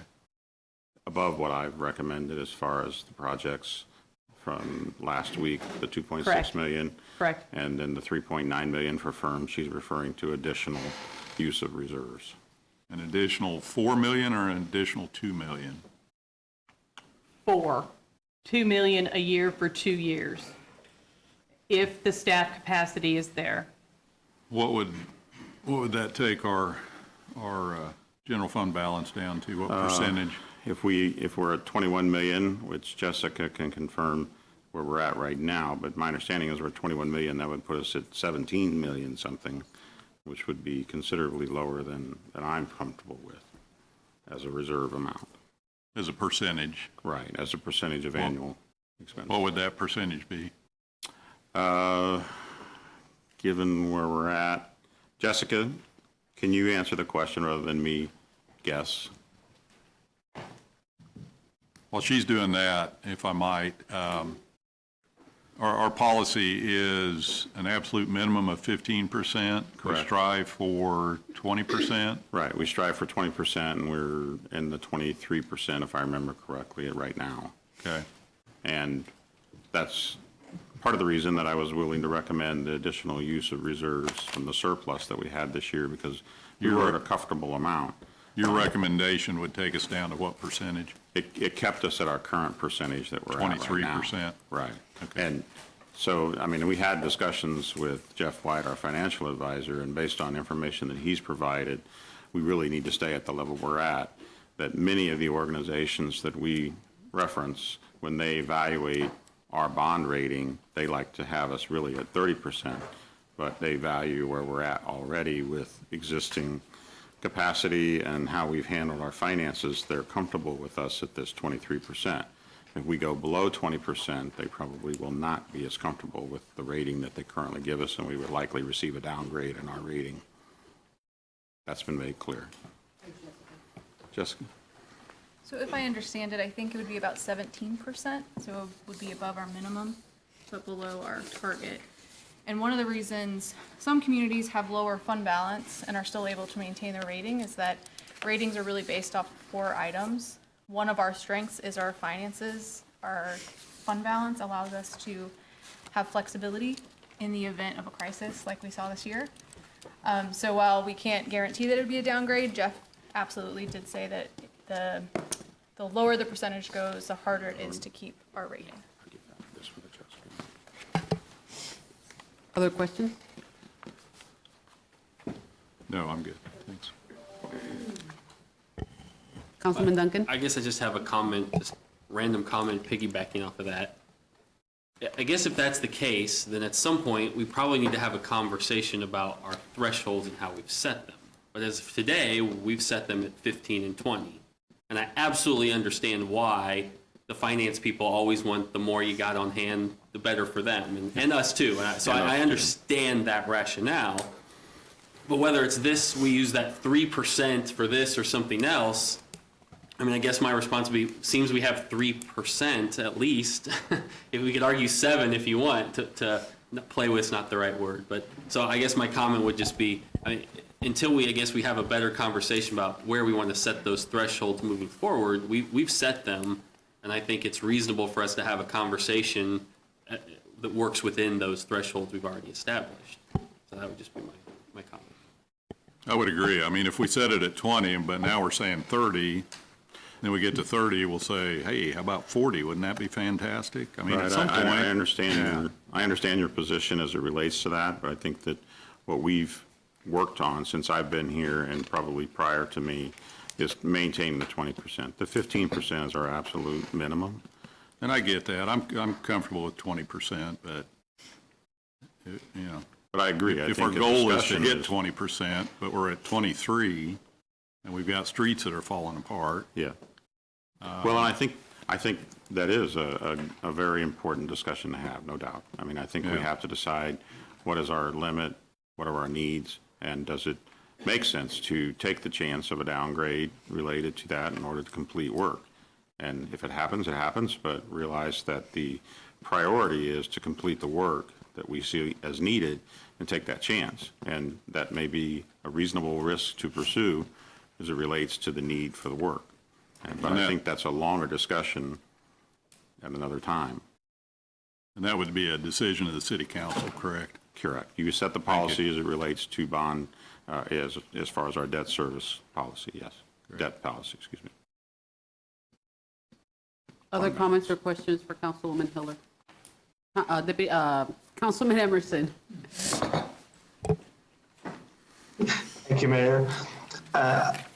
Speaker 5: Above what I've recommended as far as the projects from last week, the 2.6
Speaker 2: Correct.
Speaker 5: million.
Speaker 2: Correct.
Speaker 5: And then the 3.9 million for firms, she's referring to additional use of reserves.
Speaker 12: An additional 4 million or an additional 2 million?
Speaker 2: 4, $2 million a year for 2 years, if the staff capacity is there.
Speaker 12: What would that take our general fund balance down to? What percentage?
Speaker 5: If we're at 21 million, which Jessica can confirm where we're at right now, but my understanding is we're at 21 million, that would put us at 17 million something, which would be considerably lower than I'm comfortable with as a reserve amount.
Speaker 12: As a percentage?
Speaker 5: Right, as a percentage of annual expense.
Speaker 12: What would that percentage be?
Speaker 5: Given where we're at, Jessica, can you answer the question rather than me guess?
Speaker 12: While she's doing that, if I might, our policy is an absolute minimum of 15%.
Speaker 5: Correct.
Speaker 12: We strive for 20%.
Speaker 5: Right, we strive for 20%, and we're in the 23%, if I remember correctly, right now.
Speaker 12: Okay.
Speaker 5: And that's part of the reason that I was willing to recommend the additional use of reserves from the surplus that we had this year, because you were at a comfortable amount.
Speaker 12: Your recommendation would take us down to what percentage?
Speaker 5: It kept us at our current percentage that we're at right now.
Speaker 12: 23%.
Speaker 5: Right.
Speaker 12: Okay.
Speaker 5: And so, I mean, we had discussions with Jeff White, our financial advisor, and based on information that he's provided, we really need to stay at the level we're at. That many of the organizations that we reference, when they evaluate our bond rating, they like to have us really at 30%, but they value where we're at already with existing capacity and how we've handled our finances. They're comfortable with us at this 23%. If we go below 20%, they probably will not be as comfortable with the rating that they currently give us, and we would likely receive a downgrade in our rating. That's been made clear. Jessica?
Speaker 13: So if I understand it, I think it would be about 17%, so it would be above our minimum, but below our target. And one of the reasons some communities have lower fund balance and are still able to maintain their rating is that ratings are really based off 4 items. One of our strengths is our finances. Our fund balance allows us to have flexibility in the event of a crisis like we saw this year. So while we can't guarantee that it would be a downgrade, Jeff absolutely did say that the lower the percentage goes, the harder it is to keep our rating.
Speaker 1: Other questions?
Speaker 12: No, I'm good. Thanks.
Speaker 1: Councilman Duncan?
Speaker 7: I guess I just have a comment, just random comment piggybacking off of that. I guess if that's the case, then at some point, we probably need to have a conversation about our thresholds and how we've set them. But as of today, we've set them at 15 and 20. And I absolutely understand why the finance people always want the more you got on hand, the better for them, and us too. So I understand that rationale. But whether it's this, we use that 3% for this or something else, I mean, I guess my response would be, seems we have 3% at least. If we could argue 7 if you want, to play with is not the right word. But so I guess my comment would just be, I mean, until we have a better conversation about where we want to set those thresholds moving forward, we've set them, and I think it's reasonable for us to have a conversation that works within those thresholds we've already established. So that would just be my comment.
Speaker 12: I would agree. I mean, if we set it at 20, but now we're saying 30, then we get to 30, we'll say, hey, how about 40? Wouldn't that be fantastic? I mean,
Speaker 5: Right,
Speaker 12: at some point.
Speaker 5: I understand your position as it relates to that, but I think that what we've worked on since I've been here and probably prior to me is maintaining the 20%. The 15% is our absolute minimum.
Speaker 12: And I get that. I'm comfortable with 20%, but, you know.
Speaker 5: But I agree.
Speaker 12: If our goal is to get 20%, but we're at 23, and we've got streets that are falling apart.
Speaker 5: Yeah. Well, and I think that is a very important discussion to have, no doubt. I mean, I think we have to decide what is our limit, what are our needs, and does it make sense to take the chance of a downgrade related to that in order to complete work? And if it happens, it happens, but realize that the priority is to complete the work that we see as needed and take that chance. And that may be a reasonable risk to pursue as it relates to the need for the work. But I think that's a longer discussion at another time.
Speaker 12: And that would be a decision of the city council, correct?
Speaker 5: Correct. You set the policy as it relates to bond, as far as our debt service policy, yes. Correct. Debt policy, excuse me.
Speaker 1: Other comments or questions for Councilwoman Hiller? Councilman Emerson.
Speaker 11: Thank you, Mayor.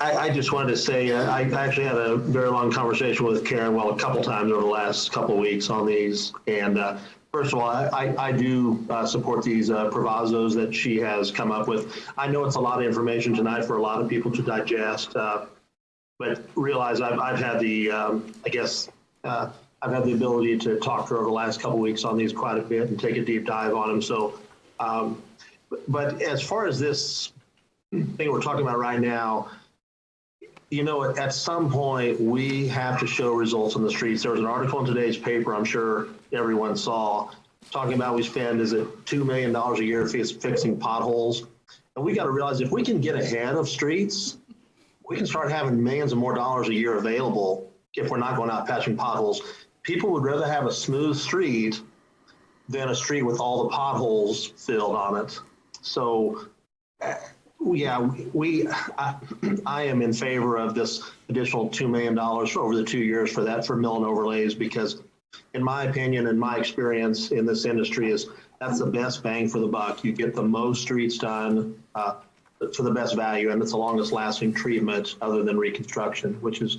Speaker 11: I just wanted to say, I actually had a very long conversation with Karen, well, a couple times over the last couple of weeks on these. And first of all, I do support these provisos that she has come up with. I know it's a lot of information tonight for a lot of people to digest, but realize I've had the, I've had the ability to talk to her over the last couple of weeks on these quite a bit and take a deep dive on them. So, but as far as this thing we're talking about right now, you know, at some point we have to show results on the streets. There was an article in today's paper, I'm sure everyone saw, talking about we spend, is it $2 million a year fixing potholes? And we got to realize if we can get ahead of streets, we can start having millions of more dollars a year available if we're not going out patching potholes. People would rather have a smooth street than a street with all the potholes filled on it. So, yeah, I am in favor of this additional $2 million over the 2 years for mill and overlays, because in my opinion and my experience in this industry is that's the best bang for the buck. You get the most streets done for the best value, and it's the longest lasting treatment other than reconstruction, which is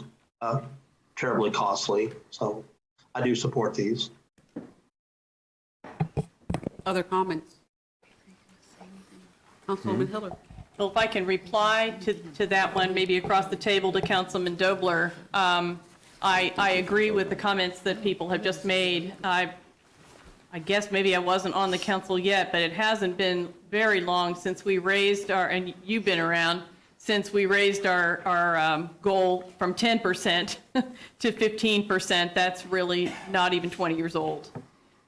Speaker 11: terribly costly. So I do support these.
Speaker 1: Other comments? Councilwoman Hiller.
Speaker 2: Well, if I can reply to that one, maybe across the table to Councilman Dobler. I agree with the comments that people have just made. I guess maybe I wasn't on the council yet, but it hasn't been very long since we raised our, and you've been around, since we raised our goal from 10% to 15%. That's really not even 20 years old.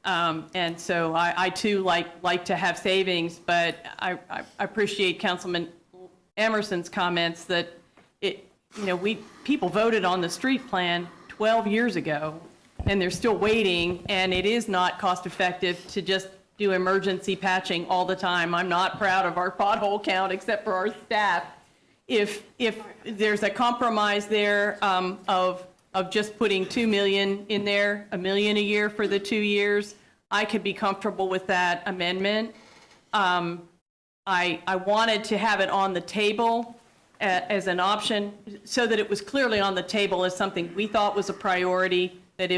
Speaker 2: And so I too like to have savings, but I appreciate Councilman Emerson's comments that people voted on the street plan 12 years ago, and they're still waiting, and it is not cost effective to just do emergency patching all the time. I'm not proud of our pothole count except for our staff. If there's a compromise there of just putting 2 million in there, $1 million a year for the 2 years, I could be comfortable with that amendment. I wanted to have it on the table as an option so that it was clearly on the table as something we thought was a priority, that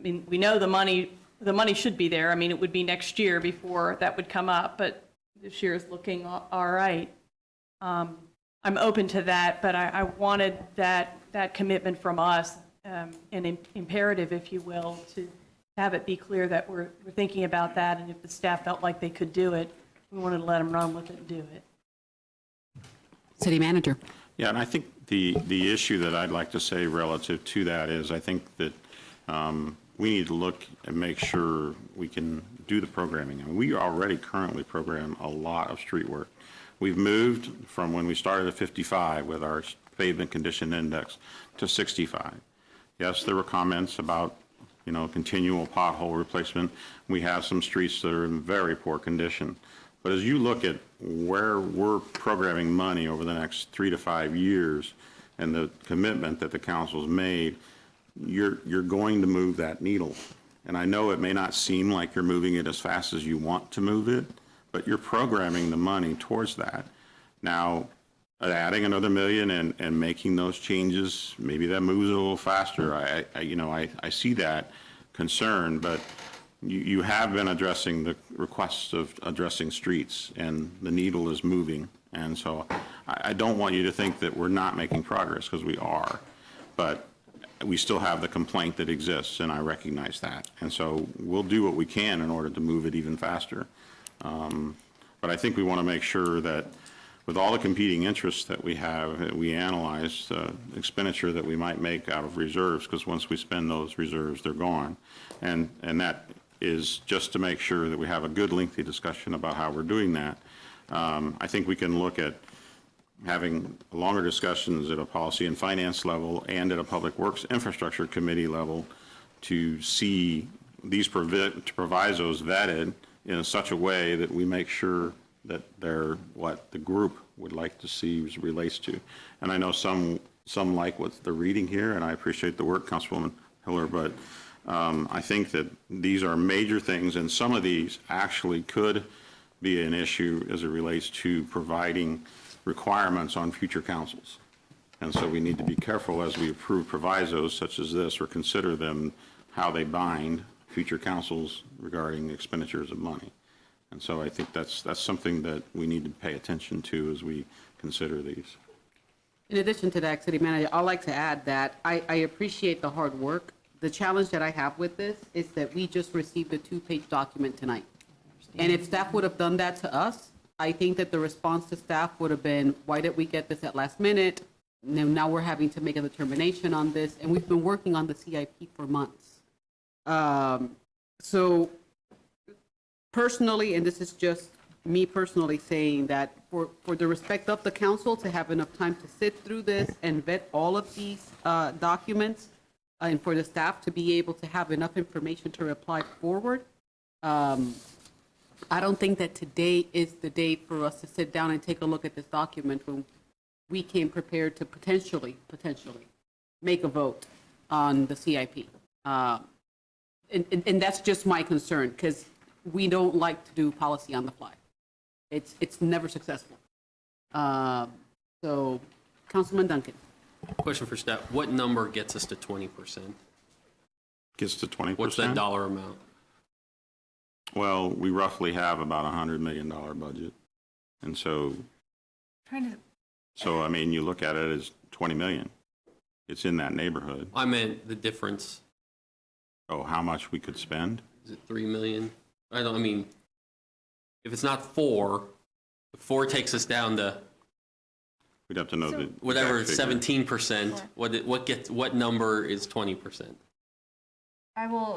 Speaker 2: we know the money should be there. I mean, it would be next year before that would come up, but this year is looking all right. I'm open to that, but I wanted that commitment from us, an imperative, if you will, to have it be clear that we're thinking about that, and if the staff felt like they could do it, we wanted to let them run with it and do it.
Speaker 1: City Manager.
Speaker 5: Yeah, and I think the issue that I'd like to say relative to that is I think that we need to look and make sure we can do the programming. I mean, we already currently program a lot of street work. We've moved from when we started at 55 with our pavement condition index to 65. Yes, there were comments about, continual pothole replacement. We have some streets that are in very poor condition. But as you look at where we're programming money over the next 3 to 5 years and the commitment that the council's made, you're going to move that needle. And I know it may not seem like you're moving it as fast as you want to move it, but you're programming the money towards that. Now, adding another $1 million and making those changes, maybe that moves it a little faster. I see that concern, but you have been addressing the requests of addressing streets, and the needle is moving. And so I don't want you to think that we're not making progress, because we are. But we still have the complaint that exists, and I recognize that. And so we'll do what we can in order to move it even faster. But I think we want to make sure that with all the competing interests that we have, we analyze the expenditure that we might make out of reserves, because once we spend those reserves, they're gone. And that is just to make sure that we have a good, lengthy discussion about how we're doing that. I think we can look at having longer discussions at a policy and finance level and at a public works infrastructure committee level to see these provisos vetted in such a way that we make sure that they're what the group would like to see as relates to. And I know some like what they're reading here, and I appreciate the work, Councilwoman Hiller, but I think that these are major things, and some of these actually could be an issue as it relates to providing requirements on future councils. And so we need to be careful as we approve provisos such as this, or consider them, how they bind future councils regarding expenditures of money. And so I think that's something that we need to pay attention to as we consider these.
Speaker 1: In addition to that, City Manager, I'd like to add that I appreciate the hard work. The challenge that I have with this is that we just received a 2-page document tonight. And if staff would have done that to us, I think that the response to staff would have been, why did we get this at last minute? Now we're having to make a determination on this, and we've been working on the CIP for months. So personally, and this is just me personally saying that for the respect of the council to have enough time to sit through this and vet all of these documents, and for the staff to be able to have enough information to reply forward, I don't think that today is the day for us to sit down and take a look at this document when we came prepared to potentially make a vote on the CIP. And that's just my concern, because we don't like to do policy on the fly. It's never successful. So, Councilman Duncan.
Speaker 7: Question for staff. What number gets us to 20%?
Speaker 5: Gets to 20%?
Speaker 7: What's that dollar amount?
Speaker 5: Well, we roughly have about $100 million budget. And so, I mean, you look at it as 20 million. It's in that neighborhood.
Speaker 7: I meant the difference.
Speaker 5: Oh, how much we could spend?
Speaker 7: Is it 3 million? I mean, if it's not 4, if 4 takes us down to
Speaker 5: We'd have to know the
Speaker 7: whatever,
Speaker 5: exact figure.
Speaker 7: 17%, what number is 20%?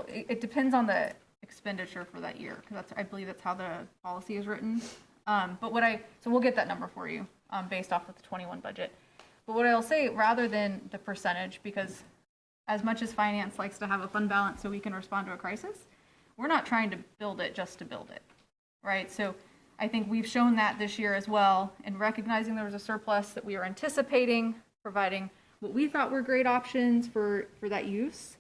Speaker 13: It depends on the expenditure for that year, because I believe that's how the policy is written. So we'll get that number for you, based off of the 21 budget. But what I'll say, rather than the percentage, because as much as finance likes to have a fund balance so we can respond to a crisis, we're not trying to build it just to build it, right? So I think we've shown that this year as well, in recognizing there was a surplus that we were anticipating, providing what we thought were great options for that use.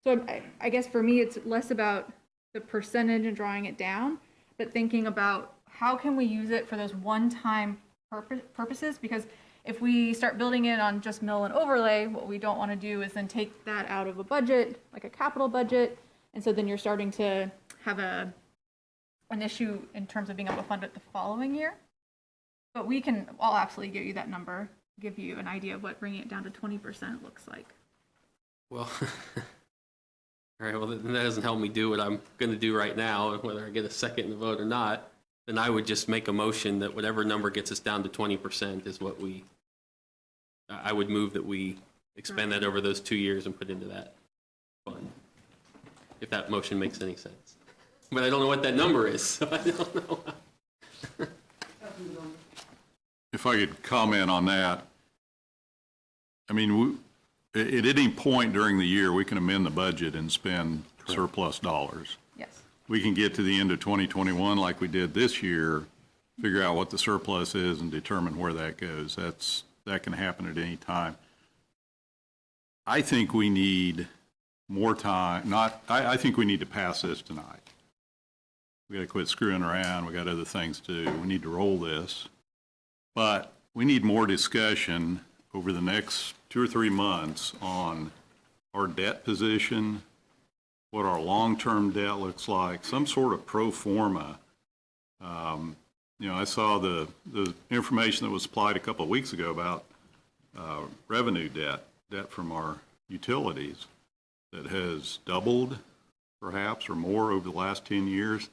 Speaker 13: So I guess for me, it's less about the percentage and drawing it down, but thinking about how can we use it for those one-time purposes? Because if we start building it on just mill and overlay, what we don't want to do is then take that out of a budget, like a capital budget, and so then you're starting to have an issue in terms of being able to fund it the following year. But I'll absolutely give you that number, give you an idea of what bringing it down to 20% looks like.
Speaker 7: Well, all right, well, that doesn't help me do what I'm going to do right now, whether I get a second in the vote or not. Then I would just make a motion that whatever number gets us down to 20% is what I would move that we expend that over those 2 years and put into that fund, if that motion makes any sense. But I don't know what that number is, so I don't know.
Speaker 12: If I could comment on that, I mean, at any point during the year, we can amend the budget and spend surplus dollars.
Speaker 13: Yes.
Speaker 12: We can get to the end of 2021 like we did this year, figure out what the surplus is and determine where that goes. That can happen at any time. I think we need more time. I think we need to pass this tonight. We got to quit screwing around. We got other things to do. We need to roll this. But we need more discussion over the next 2 or 3 months on our debt position, what our long-term debt looks like, some sort of pro forma. I saw the information that was supplied a couple of weeks ago about revenue debt from our utilities that has doubled, perhaps, or more over the last 10 years.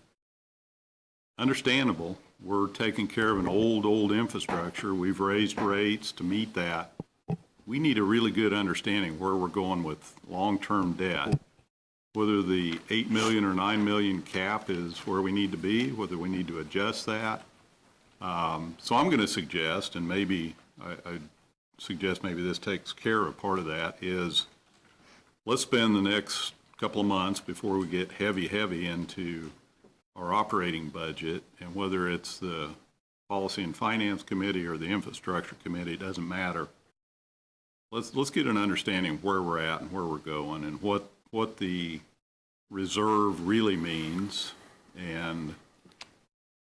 Speaker 12: Understandable. We're taking care of an old infrastructure. We've raised rates to meet that. We need a really good understanding where we're going with long-term debt, whether the 8 million or 9 million cap is where we need to be, whether we need to adjust that. So I'm going to suggest, and maybe I suggest maybe this takes care of part of that, is let's spend the next couple of months before we get heavy into our operating budget, and whether it's the Policy and Finance Committee or the Infrastructure Committee, it doesn't matter. Let's get an understanding of where we're at and where we're going and what the reserve really means, and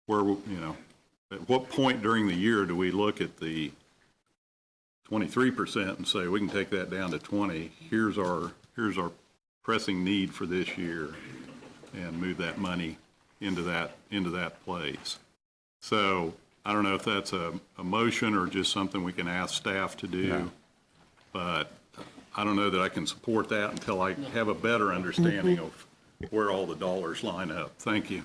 Speaker 12: where, at what point during the year do we look at the 23% and say we can take that down to 20? Here's our pressing need for this year, and move that money into that place. So I don't know if that's a motion or just something we can ask staff to do, but I don't know that I can support that until I have a better understanding of where all the dollars line up. Thank you.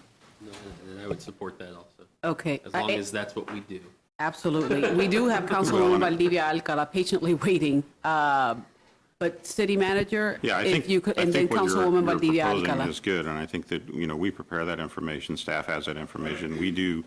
Speaker 7: And I would support that also,
Speaker 1: Okay.
Speaker 7: as long as that's what we do.
Speaker 1: Absolutely. We do have Councilwoman Valdivia Alcala patiently waiting. But City Manager,
Speaker 5: Yeah, I
Speaker 1: if
Speaker 5: think,
Speaker 1: you could,
Speaker 5: I
Speaker 1: and then
Speaker 5: think what
Speaker 1: Councilwoman
Speaker 5: you're
Speaker 1: Valdivia
Speaker 5: proposing
Speaker 1: Alcala.
Speaker 5: is good, and I think that, we prepare that information, staff has that information. We do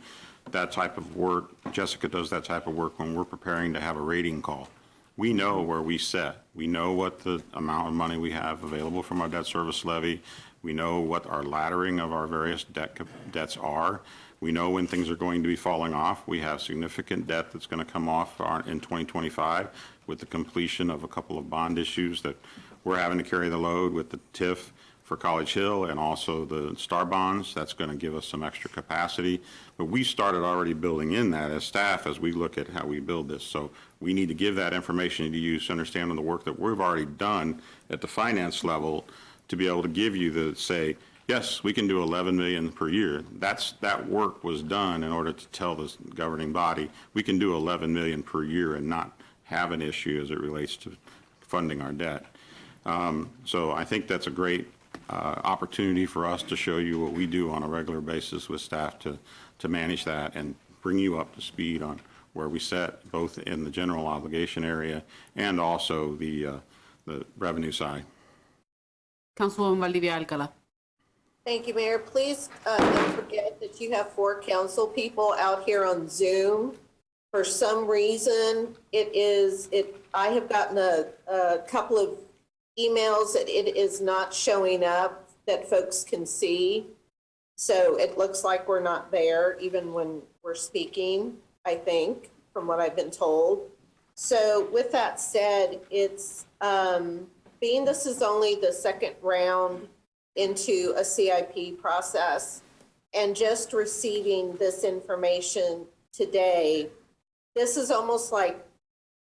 Speaker 5: that type of work, Jessica does that type of work when we're preparing to have a rating call. We know where we set. We know what the amount of money we have available from our debt service levy. We know what our laddering of our various debts are. We know when things are going to be falling off. We have significant debt that's going to come off in 2025 with the completion of a couple of bond issues that we're having to carry the load with the TIF for College Hill and also the Star bonds. That's going to give us some extra capacity. But we started already building in that as staff as we look at how we build this. So we need to give that information to you to understand the work that we've already done at the finance level to be able to give you say, yes, we can do 11 million per year. That work was done in order to tell the governing body we can do 11 million per year and not have an issue as it relates to funding our debt. So I think that's a great opportunity for us to show you what we do on a regular basis with staff to manage that and bring you up to speed on where we set both in the general obligation area and also the revenue side.
Speaker 1: Councilwoman Valdivia Alcala.
Speaker 14: Thank you, Mayor. Please don't forget that you have 4 council people out here on Zoom. For some reason, I have gotten a couple of emails that it is not showing up that folks can see. So it looks like we're not there even when we're speaking, I think, from what I've been told. So with that said, it's being this is only the second round into a CIP process and just receiving this information today, this is almost like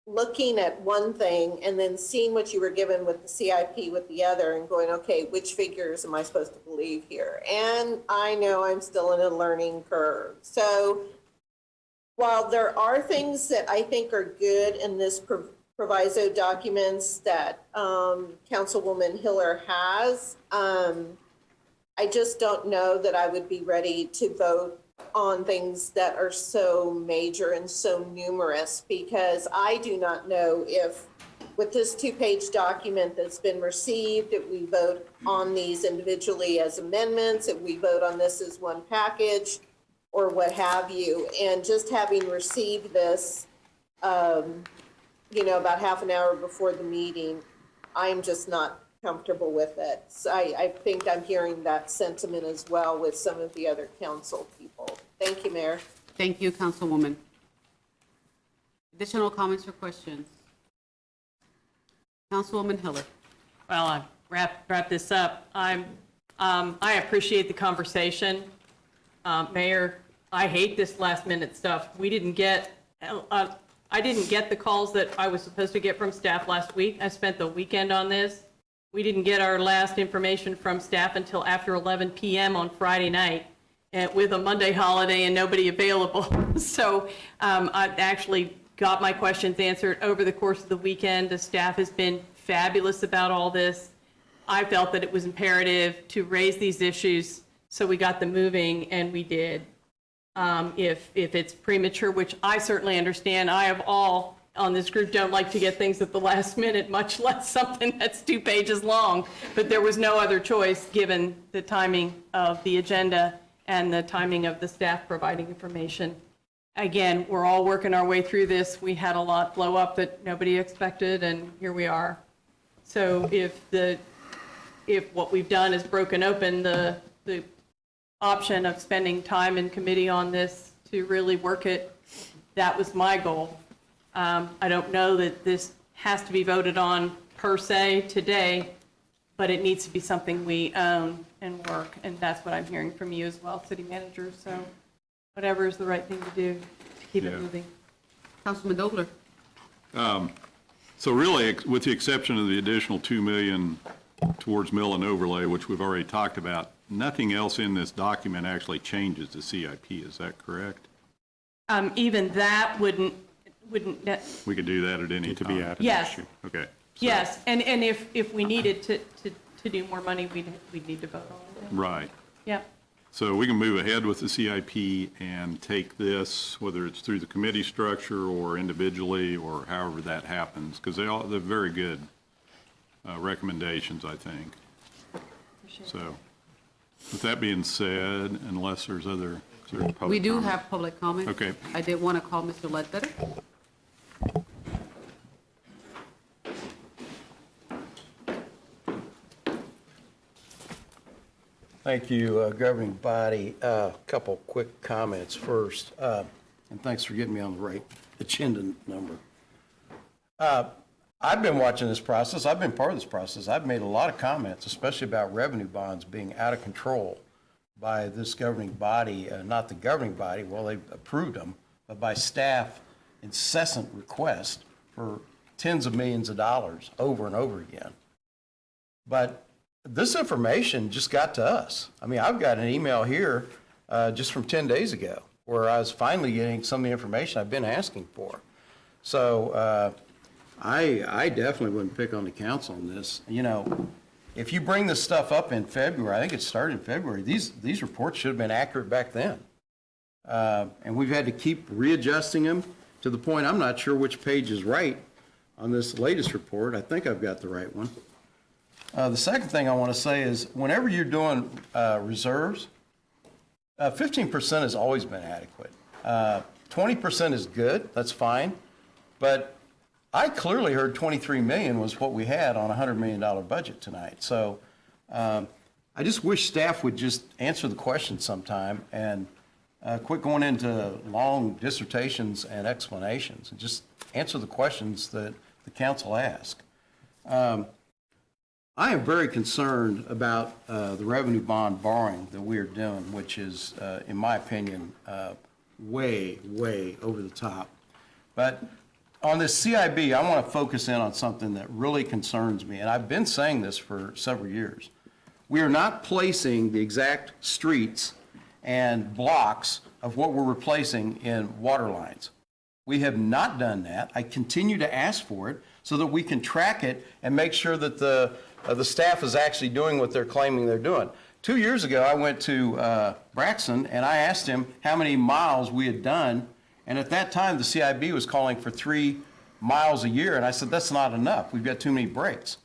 Speaker 14: looking at one thing and then seeing what you were given with the CIP with the other and going, okay, which figures am I supposed to believe here? And I know I'm still in a learning curve. So while there are things that I think are good in this proviso documents that Councilwoman Hiller has, I just don't know that I would be ready to vote on things that are so major and so numerous, because I do not know if with this 2-page document that's been received, if we vote on these individually as amendments, if we vote on this as one package, or what have you. And just having received this, about half an hour before the meeting, I'm just not comfortable with it. So I think I'm hearing that sentiment as well with some of the other council people. Thank you, Mayor.
Speaker 1: Thank you, Councilwoman. Additional comments or questions? Councilwoman Hiller.
Speaker 2: Well, I wrap this up. I appreciate the conversation. Mayor, I hate this last minute stuff. We didn't get, I didn't get the calls that I was supposed to get from staff last week. I spent the weekend on this. We didn't get our last information from staff until after 11 p.m. on Friday night with a Monday holiday and nobody available. So I actually got my questions answered over the course of the weekend. The staff has been fabulous about all this. I felt that it was imperative to raise these issues, so we got them moving, and we did. If it's premature, which I certainly understand, I have all on this group don't like to get things at the last minute, much less something that's 2 pages long. But there was no other choice given the timing of the agenda and the timing of the staff providing information. Again, we're all working our way through this. We had a lot blow up that nobody expected, and here we are. So if what we've done is broken open the option of spending time in committee on this to really work it, that was my goal. I don't know that this has to be voted on per se today, but it needs to be something we own and work, and that's what I'm hearing from you as well, City Manager. So whatever is the right thing to do to keep it moving.
Speaker 1: Councilman Dobler.
Speaker 12: So really, with the exception of the additional $2 million towards mill and overlay, which we've already talked about, nothing else in this document actually changes the CIP. Is that correct?
Speaker 2: Even that wouldn't.
Speaker 12: We could do that at any time.
Speaker 5: To be added.
Speaker 2: Yes.
Speaker 12: Okay. So-
Speaker 2: Yes, and if we needed to do more money, we'd need to vote on it.
Speaker 12: Right.
Speaker 2: Yeah.
Speaker 12: So we can move ahead with the CIP and take this, whether it's through the committee structure or individually or however that happens, because they're very good recommendations, I think. So with that being said, unless there's other public
Speaker 1: We do
Speaker 12: comment.
Speaker 1: have public comment.
Speaker 12: Okay.
Speaker 1: I did want to call Mr. Ledbetter.
Speaker 10: Thank you, governing body. A couple quick comments first, and thanks for getting me on the right agenda number. I've been watching this process. I've been part of this process. I've made a lot of comments, especially about revenue bonds being out of control by this governing body, not the governing body, well, they've approved them, but by staff incessant request for tens of millions of dollars over and over again. But this information just got to us. I mean, I've got an email here just from 10 days ago where I was finally getting some of the information I've been asking for. So I definitely wouldn't pick on the council on this. You know, if you bring this stuff up in February, I think it started in February, these reports should have been accurate back then. And we've had to keep readjusting them to the point I'm not sure which page is right on this latest report. I think I've got the right one. The second thing I want to say is whenever you're doing reserves, 15% has always been adequate. 20% is good, that's fine. But I clearly heard 23 million was what we had on a $100 million budget tonight. So I just wish staff would just answer the question sometime and quit going into long dissertations and explanations and just answer the questions that the council asks. I am very concerned about the revenue bond borrowing that we are doing, which is, in my opinion, way, way over the top. But on this CIB, I want to focus in on something that really concerns me, and I've been saying this for several years. We are not placing the exact streets and blocks of what we're replacing in water lines. We have not done that. I continue to ask for it so that we can track it and make sure that the staff is actually doing what they're claiming they're doing. 2 years ago, I went to Braxton, and I asked him how many miles we had done, and at that time, the CIB was calling for 3 miles a year, and I said, that's not enough. We've got too many breaks.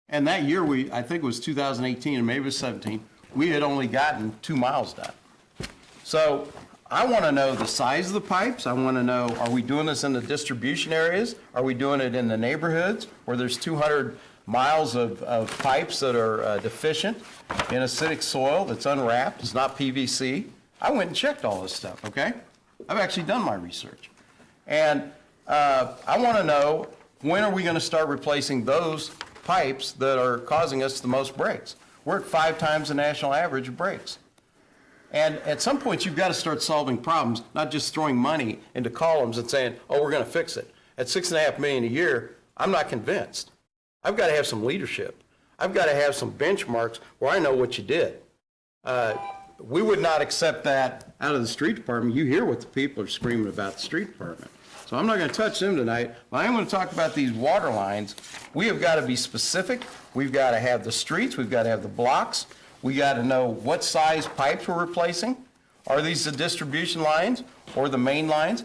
Speaker 10: And that year, I think it was 2018, and maybe it was 17, we had only gotten 2 miles done. So I want to know the size of the pipes. I want to know, are we doing this in the distribution areas? Are we doing it in the neighborhoods where there's 200 miles of pipes that are deficient in acidic soil that's unwrapped, it's not PVC? I went and checked all this stuff, okay? I've actually done my research. And I want to know, when are we going to start replacing those pipes that are causing us the most breaks? We're at 5 times the national average of breaks. And at some point, you've got to start solving problems, not just throwing money into columns and saying, oh, we're going to fix it. At $6.5 million a year, I'm not convinced. I've got to have some leadership. I've got to have some benchmarks where I know what you did. We would not accept that out of the street department. You hear what the people are screaming about the street department. So I'm not going to touch them tonight, but I am going to talk about these water lines. We have got to be specific. We've got to have the streets. We've got to have the blocks. We got to know what size pipes we're replacing. Are these the distribution lines or the main lines?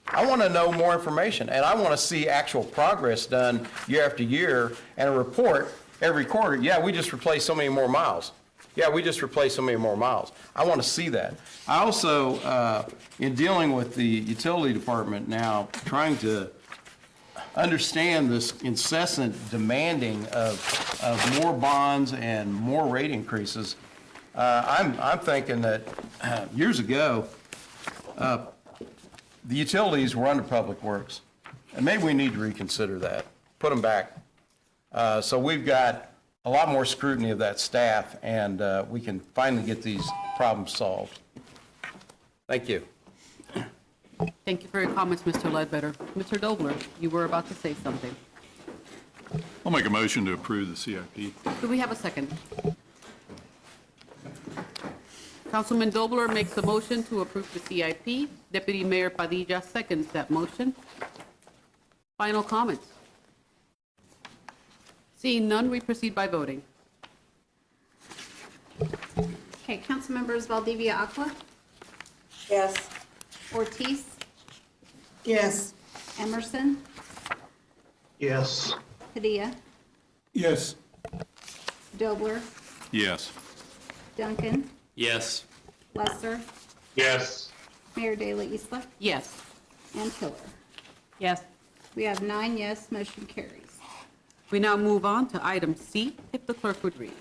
Speaker 10: I want to know more information, and I want to see actual progress done year after year and a report every quarter. Yeah, we just replaced so many more miles. Yeah, we just replaced so many more miles. I want to see that. I also, in dealing with the utility department now, trying to understand this incessant demanding of more bonds and more rate increases, I'm thinking that years ago, the utilities were under Public Works, and maybe we need to reconsider that, put them back. So we've got a lot more scrutiny of that staff, and we can finally get these problems solved. Thank you.
Speaker 1: Thank you for your comments, Mr. Ledbetter. Mr. Dobler, you were about to say something.
Speaker 12: I'll make a motion to approve the CIP.
Speaker 1: Do we have a second? Councilman Dobler makes a motion to approve the CIP. Deputy Mayor Padilla seconds that motion. Final comments? Seeing none, we proceed by voting.
Speaker 4: Okay, council members Valdivia Aqua,
Speaker 14: Yes.
Speaker 4: Ortiz,
Speaker 14: Yes.
Speaker 4: Emerson,
Speaker 11: Yes.
Speaker 4: Padilla,
Speaker 6: Yes.
Speaker 4: Dobler,
Speaker 12: Yes.
Speaker 4: Duncan,
Speaker 7: Yes.
Speaker 4: Lesser,
Speaker 11: Yes.
Speaker 4: Mayor De La Isla,
Speaker 1: Yes.
Speaker 4: and Pillar.
Speaker 2: Yes.
Speaker 4: We have 9 yes, motion carries.
Speaker 1: We now move on to item C, if the clerk would read.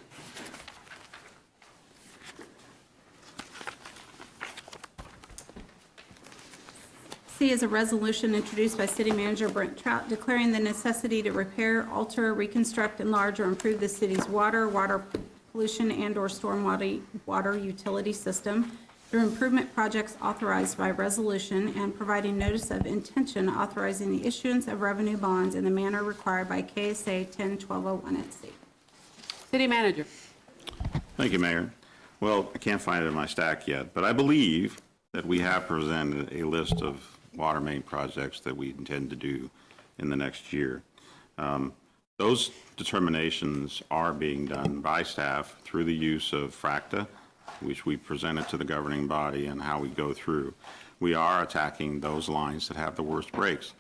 Speaker 4: C is a resolution introduced by City Manager Brent Trout declaring the necessity to repair, alter, reconstruct, enlarge, or improve the city's water pollution, and/or water utility system through improvement projects authorized by resolution, and providing notice of intention authorizing the issuance of revenue bonds in the manner required by KSA 10-1201 at C.
Speaker 1: City Manager.
Speaker 5: Thank you, Mayor. Well, I can't find it in my stack yet, but I believe that we have presented a list of water main projects that we intend to do in the next year. Those determinations are being done by staff through the use of FRACTA, which we presented to the governing body, and how we go through. We are attacking those lines that have the worst breaks.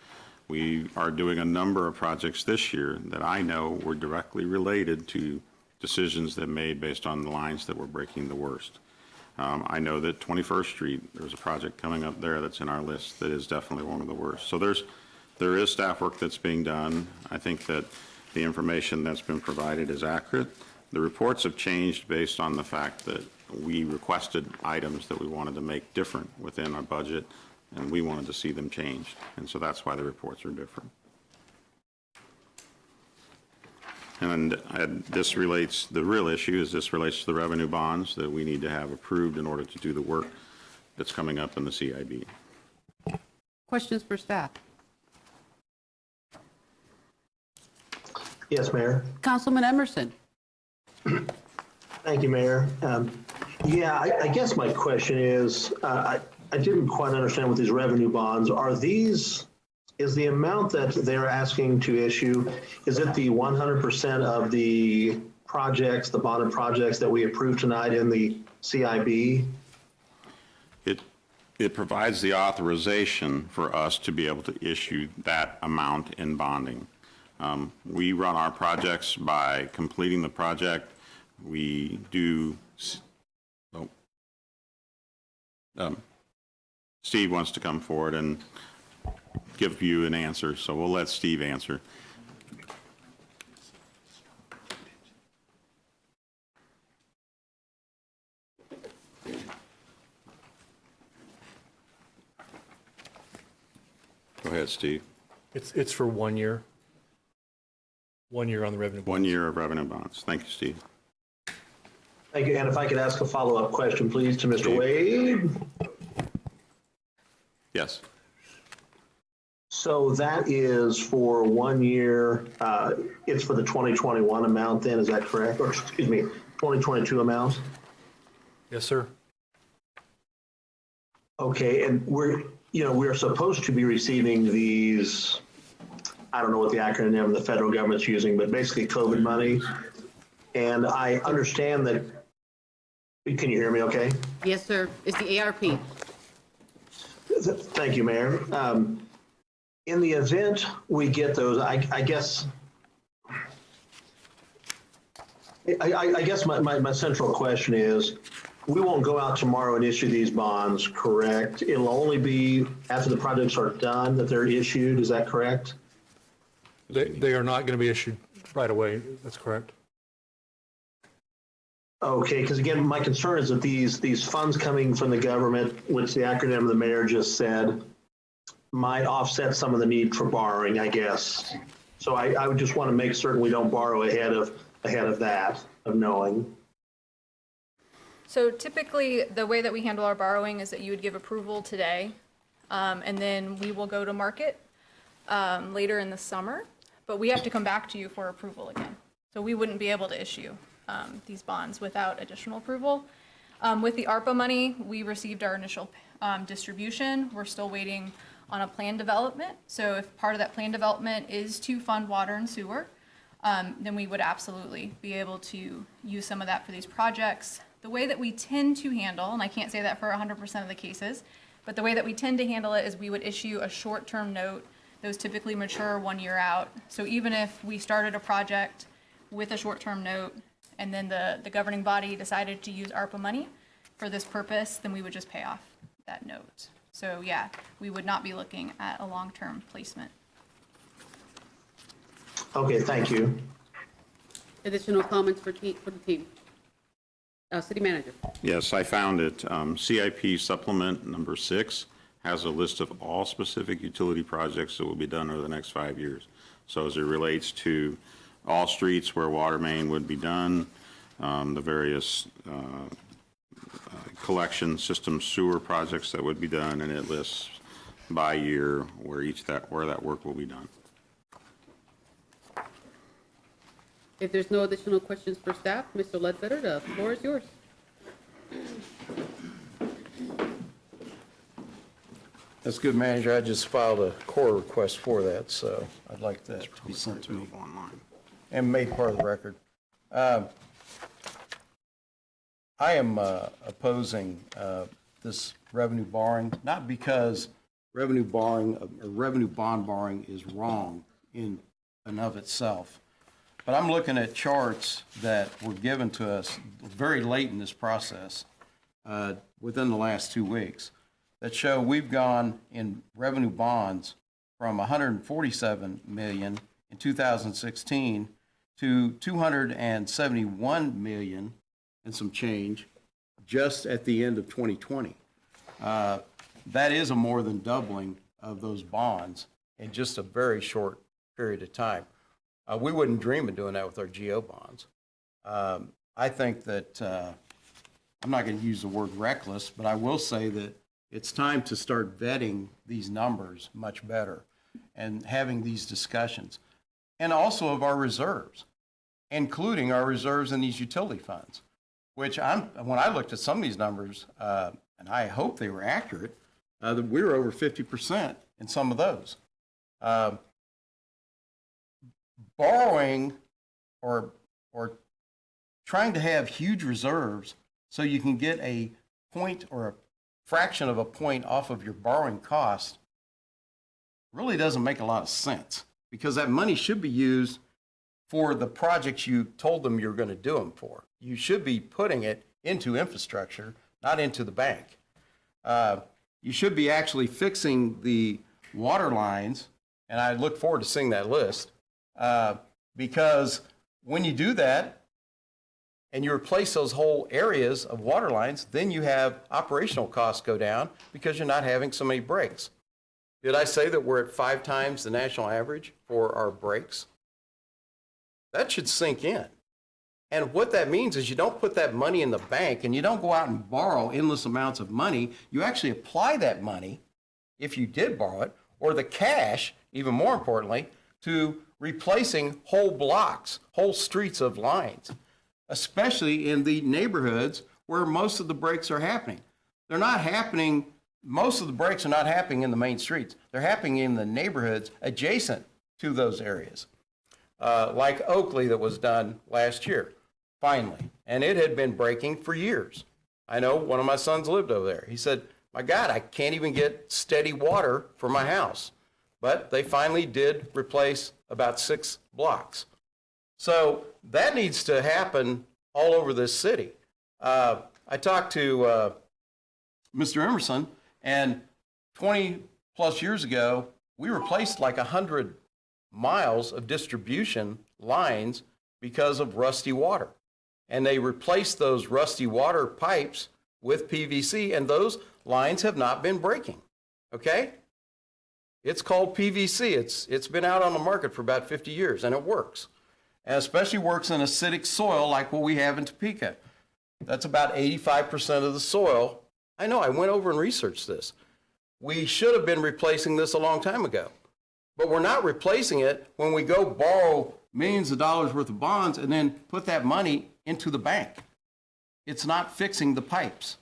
Speaker 5: We are doing a number of projects this year that I know were directly related to decisions that made based on the lines that were breaking the worst. I know that 21st Street, there's a project coming up there that's in our list that is definitely one of the worst. So there is staff work that's being done. I think that the information that's been provided is accurate. The reports have changed based on the fact that we requested items that we wanted to make different within our budget, and we wanted to see them changed. And so that's why the reports are different. And this relates, the real issue is this relates to the revenue bonds that we need to have approved in order to do the work that's coming up in the CIB.
Speaker 1: Questions for staff?
Speaker 11: Yes, Mayor.
Speaker 1: Councilman Emerson.
Speaker 11: Thank you, Mayor. I guess my question is, I didn't quite understand with these revenue bonds. Is the amount that they're asking to issue, is it the 100% of the projects, the bonded projects that we approved tonight in the CIB?
Speaker 5: It provides the authorization for us to be able to issue that amount in bonding. We run our projects by completing the project. We do, Steve wants to come forward and give you an answer, so we'll let Steve answer. Go ahead, Steve.
Speaker 15: It's for 1 year. 1 year on the revenue bonds.
Speaker 5: 1 year of revenue bonds. Thank you, Steve.
Speaker 11: Thank you. And if I could ask a follow-up question, please, to Mr. Wade.
Speaker 5: Yes.
Speaker 11: So that is for 1 year, it's for the 2021 amount then, is that correct? Or, excuse me, 2022 amount?
Speaker 15: Yes, sir.
Speaker 11: Okay, and we're supposed to be receiving these, I don't know what the acronym the federal government's using, but basically COVID money. And I understand that, can you hear me okay?
Speaker 1: Yes, sir. It's the ARP.
Speaker 11: Thank you, Mayor. In the event we get those, I guess my central question is, we won't go out tomorrow and issue these bonds, correct? It'll only be after the projects are done that they're issued, is that correct?
Speaker 15: They are not going to be issued right away. That's correct.
Speaker 11: Okay, because again, my concern is that these funds coming from the government, which the acronym the mayor just said, might offset some of the need for borrowing, I guess. So I would just want to make certain we don't borrow ahead of that, of knowing.
Speaker 13: So typically, the way that we handle our borrowing is that you would give approval today, and then we will go to market later in the summer, but we have to come back to you for approval again. So we wouldn't be able to issue these bonds without additional approval. With the ARPA money, we received our initial distribution. We're still waiting on a plan development. So if part of that plan development is to fund water and sewer, then we would absolutely be able to use some of that for these projects. The way that we tend to handle, and I can't say that for 100% of the cases, but the way that we tend to handle it is we would issue a short-term note. Those typically mature 1 year out. So even if we started a project with a short-term note and then the governing body decided to use ARPA money for this purpose, then we would just pay off that note. So yeah, we would not be looking at a long-term placement.
Speaker 11: Okay, thank you.
Speaker 1: Additional comments for the team? City Manager.
Speaker 5: Yes, I found it. CIP supplement number 6 has a list of all specific utility projects that will be done over the next 5 years. So as it relates to all streets where water main would be done, the various collection system sewer projects that would be done, and it lists by year where that work will be done.
Speaker 1: If there's no additional questions for staff, Mr. Ledbetter, the floor is yours.
Speaker 10: That's good, Manager. I just filed a core request for that, so I'd like that to be sent to me and made part of the record. I am opposing this revenue borrowing, not because revenue borrowing or revenue bond borrowing is wrong in and of itself, but I'm looking at charts that were given to us very late in this process, within the last 2 weeks, that show we've gone in revenue bonds from 147 million in 2016 to 271 million and some change just at the end of 2020. That is a more than doubling of those bonds in just a very short period of time. We wouldn't dream of doing that with our GO bonds. I think that, I'm not going to use the word reckless, but I will say that it's time to start vetting these numbers much better and having these discussions. And also of our reserves, including our reserves in these utility funds, which when I looked at some of these numbers, and I hope they were accurate, that we were over 50% in some of those. Borrowing or trying to have huge reserves so you can get a point or a fraction of a point off of your borrowing cost really doesn't make a lot of sense, because that money should be used for the projects you told them you're going to do them for. You should be putting it into infrastructure, not into the bank. You should be actually fixing the water lines, and I look forward to seeing that list, because when you do that and you replace those whole areas of water lines, then you have operational costs go down because you're not having so many breaks. Did I say that we're at 5 times the national average for our breaks? That should sink in. And what that means is you don't put that money in the bank and you don't go out and borrow endless amounts of money. You actually apply that money, if you did borrow it, or the cash, even more importantly, to replacing whole blocks, whole streets of lines, especially in the neighborhoods where most of the breaks are happening. They're not happening, most of the breaks are not happening in the main streets. They're happening in the neighborhoods adjacent to those areas. Like Oakley that was done last year, finally. And it had been breaking for years. I know one of my sons lived over there. He said, my God, I can't even get steady water for my house. But they finally did replace about 6 blocks. So that needs to happen all over this city. I talked to Mr. Emerson, and 20 plus years ago, we replaced like 100 miles of distribution lines because of rusty water. And they replaced those rusty water pipes with PVC, and those lines have not been breaking, okay? It's called PVC. It's been out on the market for about 50 years, and it works. And especially works in acidic soil like what we have in Topeka. That's about 85% of the soil. I know, I went over and researched this. We should have been replacing this a long time ago. But we're not replacing it when we go borrow millions of dollars worth of bonds and then put that money into the bank. It's not fixing the pipes,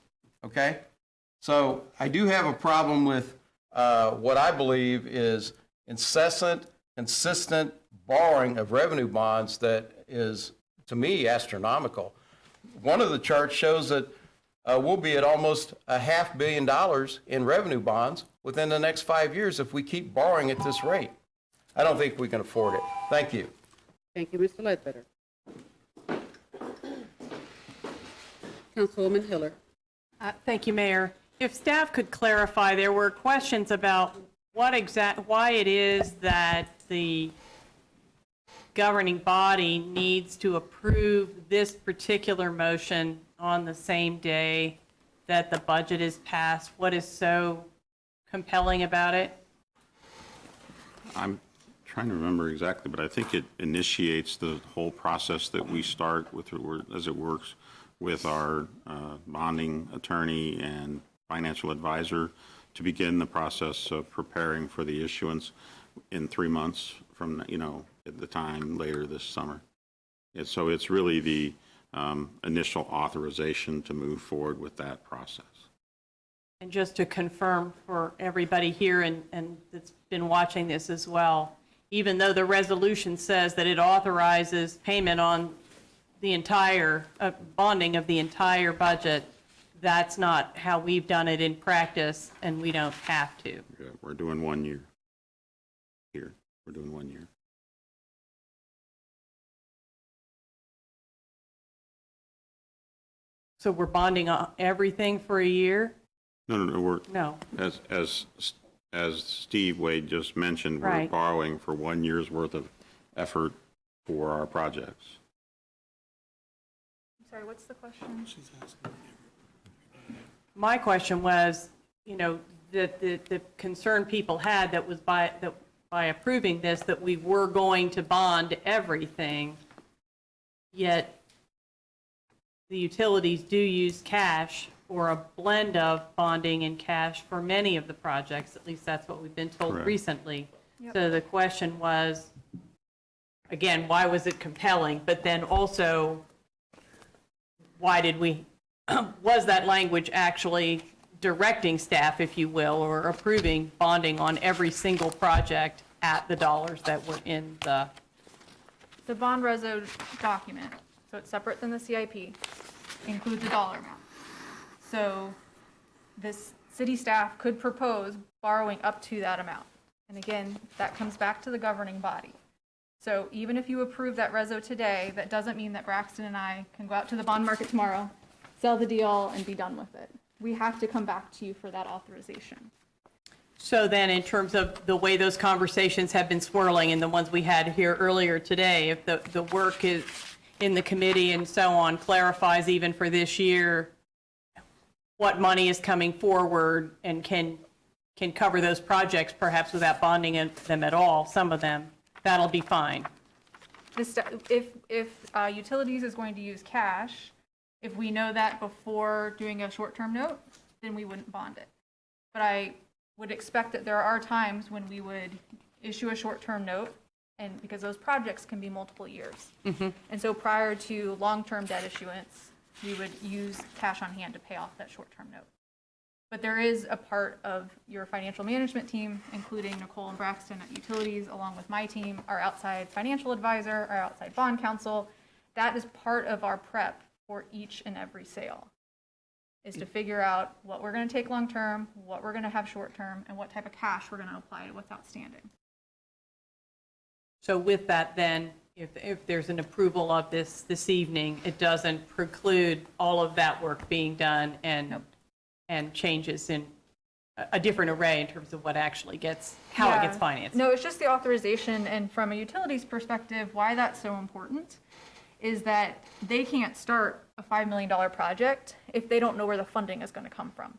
Speaker 10: okay? So I do have a problem with what I believe is incessant, consistent borrowing of revenue bonds that is, to me, astronomical. One of the charts shows that we'll be at almost $500 million in revenue bonds within the next 5 years if we keep borrowing at this rate. I don't think we can afford it. Thank you.
Speaker 1: Thank you, Mr. Ledbetter. Councilwoman Hiller.
Speaker 2: Thank you, Mayor. If staff could clarify, there were questions about why it is that the governing body needs to approve this particular motion on the same day that the budget is passed. What is so compelling about it?
Speaker 5: I'm trying to remember exactly, but I think it initiates the whole process that we start with, as it works with our bonding attorney and financial advisor to begin the process of preparing for the issuance in 3 months from, at the time later this summer. And so it's really the initial authorization to move forward with that process.
Speaker 2: And just to confirm for everybody here and that's been watching this as well, even though the resolution says that it authorizes payment on the entire, bonding of the entire budget, that's not how we've done it in practice, and we don't have to.
Speaker 5: Yeah, we're doing 1 year. Here, we're doing 1 year.
Speaker 2: So we're bonding everything for a year?
Speaker 5: No, we're,
Speaker 2: No.
Speaker 5: as Steve Wade just mentioned, we're
Speaker 2: Right.
Speaker 5: borrowing for 1 year's worth of effort for our projects.
Speaker 13: I'm sorry, what's the question?
Speaker 2: My question was, that the concern people had that was by approving this, that we were going to bond everything, yet the utilities do use cash or a blend of bonding and cash for many of the projects. At least that's what we've been told
Speaker 5: Correct.
Speaker 2: recently.
Speaker 13: Yep.
Speaker 2: So the question was, again, why was it compelling? But then also, why did we, was that language actually directing staff, if you will, or approving bonding on every single project at the dollars that were in the,
Speaker 13: The bond reso document, so it's separate than the CIP, includes a dollar amount. So this city staff could propose borrowing up to that amount. And again, that comes back to the governing body. So even if you approve that reso today, that doesn't mean that Braxton and I can go out to the bond market tomorrow, sell the deal, and be done with it. We have to come back to you for that authorization.
Speaker 2: so then in terms of the way those conversations have been swirling and the ones we had here earlier today, if the work is in the committee and so on clarifies even for this year what money is coming forward and can cover those projects perhaps without bonding them at all, some of them, that'll be fine.
Speaker 13: If utilities is going to use cash, if we know that before doing a short-term note, then we wouldn't bond it. But I would expect that there are times when we would issue a short-term note, and because those projects can be multiple years. And so prior to long-term debt issuance, we would use cash on hand to pay off that short-term note. But there is a part of your financial management team, including Nicole and Braxton at Utilities, along with my team, our outside financial advisor, our outside bond counsel. That is part of our prep for each and every sale, is to figure out what we're going to take long-term, what we're going to have short-term, and what type of cash we're going to apply to what's outstanding.
Speaker 2: So with that then, if there's an approval of this evening, it doesn't preclude all of that work being done and changes in a different array in terms of what actually gets, how it gets financed.
Speaker 13: No, it's just the authorization, and from a utilities perspective, why that's so important is that they can't start a $5 million project if they don't know where the funding is going to come from,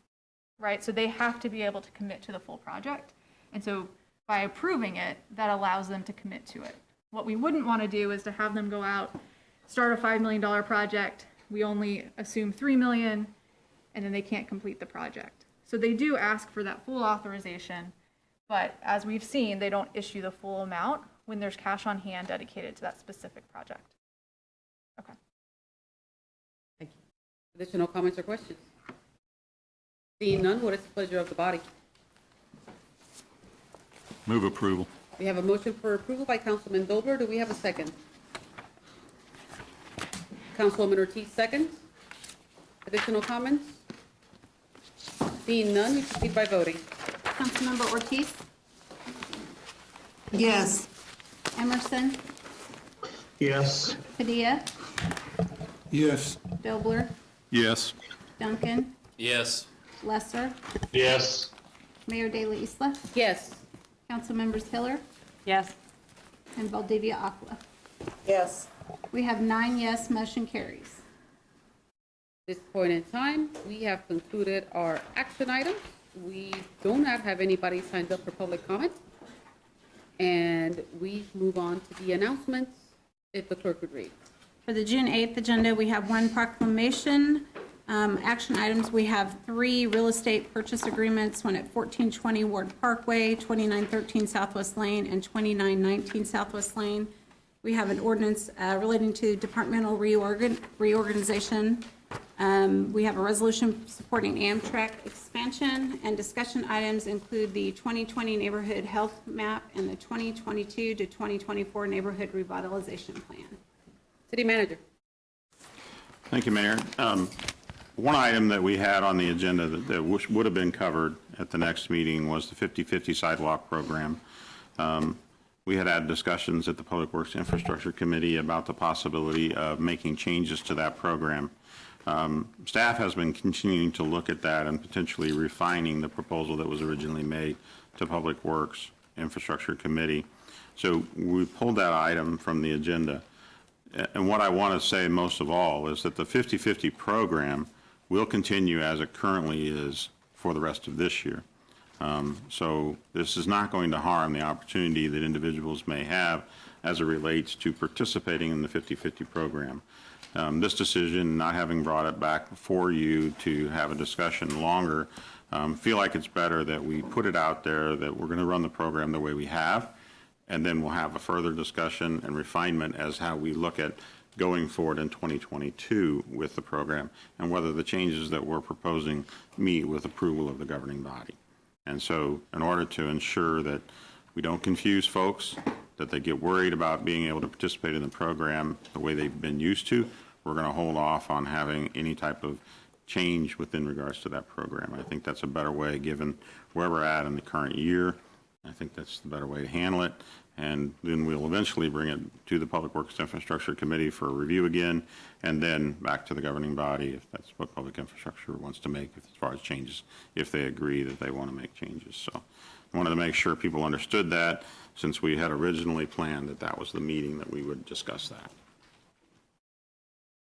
Speaker 13: right? So they have to be able to commit to the full project. And so by approving it, that allows them to commit to it. What we wouldn't want to do is to have them go out, start a $5 million project, we only assume $3 million, and then they can't complete the project. So they do ask for that full authorization, but as we've seen, they don't issue the full amount when there's cash on hand dedicated to that specific project. Okay.
Speaker 1: Thank you. Additional comments or questions? Seeing none, what is the pleasure of the body?
Speaker 12: Move approval.
Speaker 1: We have a motion for approval by Councilman Dolber. Do we have a second? Councilwoman Ortiz, seconds. Additional comments? Seeing none, we proceed by voting.
Speaker 4: Councilmember Ortiz?
Speaker 14: Yes.
Speaker 4: Emerson?
Speaker 11: Yes.
Speaker 4: Padilla?
Speaker 15: Yes.
Speaker 4: Dobler?
Speaker 12: Yes.
Speaker 4: Duncan?
Speaker 7: Yes.
Speaker 4: Lesser?
Speaker 11: Yes.
Speaker 4: Mayor Daley Isla?
Speaker 1: Yes.
Speaker 4: Councilmembers Hiller
Speaker 2: Yes?
Speaker 4: and Valdivia Aquila.
Speaker 14: Yes.
Speaker 4: We have 9 yes, motion carries.
Speaker 1: At this point in time, we have concluded our action items. We do not have anybody signed up for public comment. And we move on to the announcements, if the clerk would read.
Speaker 4: For the June 8th agenda, we have 1 proclamation. Action items, we have 3 real estate purchase agreements, one at 1420 Ward Parkway, 2913 Southwest Lane, and 2919 Southwest Lane. We have an ordinance relating to departmental reorganization. We have a resolution supporting Amtrak expansion, and discussion items include the 2020 Neighborhood Health Map and the 2022 to 2024 Neighborhood Revitalization Plan.
Speaker 1: City Manager.
Speaker 5: Thank you, Mayor. One item that we had on the agenda that would have been covered at the next meeting was the 50/50 sidewalk program. We had discussions at the Public Works Infrastructure Committee about the possibility of making changes to that program. Staff has been continuing to look at that and potentially refining the proposal that was originally made to Public Works Infrastructure Committee. So we pulled that item from the agenda. And what I want to say most of all is that the 50/50 program will continue as it currently is for the rest of this year. So this is not going to harm the opportunity that individuals may have as it relates to participating in the 50/50 program. This decision, not having brought it back before you to have a discussion longer, feel like it's better that we put it out there that we're going to run the program the way we have, and then we'll have a further discussion and refinement as how we look at going forward in 2022 with the program and whether the changes that we're proposing meet with approval of the governing body. And so in order to ensure that we don't confuse folks, that they get worried about being able to participate in the program the way they've been used to, we're going to hold off on having any type of change within regards to that program. I think that's a better way given where we're at in the current year. I think that's the better way to handle it. And then we'll eventually bring it to the Public Works Infrastructure Committee for a review again, and then back to the governing body if that's what public infrastructure wants to make as far as changes, if they agree that they want to make changes. So I wanted to make sure people understood that since we had originally planned that that was the meeting that we would discuss that.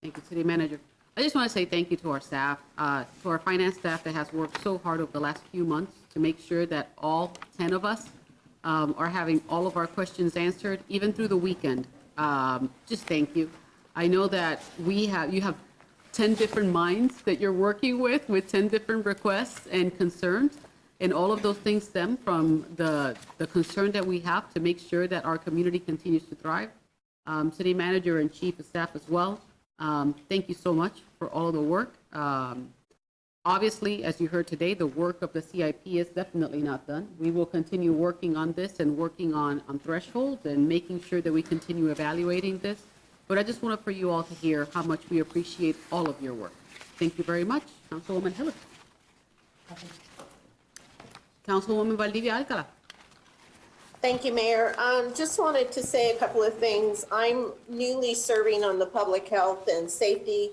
Speaker 1: Thank you, City Manager. I just want to say thank you to our staff, to our finance staff that has worked so hard over the last few months to make sure that all 10 of us are having all of our questions answered, even through the weekend. Just thank you. I know that you have 10 different minds that you're working with 10 different requests and concerns, and all of those things stem from the concern that we have to make sure that our community continues to thrive. City Manager and Chief of Staff as well. Thank you so much for all of the work. Obviously, as you heard today, the work of the CIP is definitely not done. We will continue working on this and working on thresholds and making sure that we continue evaluating this. But I just want for you all to hear how much we appreciate all of your work. Thank you very much, Councilwoman Hiller. Councilwoman Valdivia Alcala.
Speaker 14: Thank you, Mayor. Just wanted to say a couple of things. I'm newly serving on the Public Health and Safety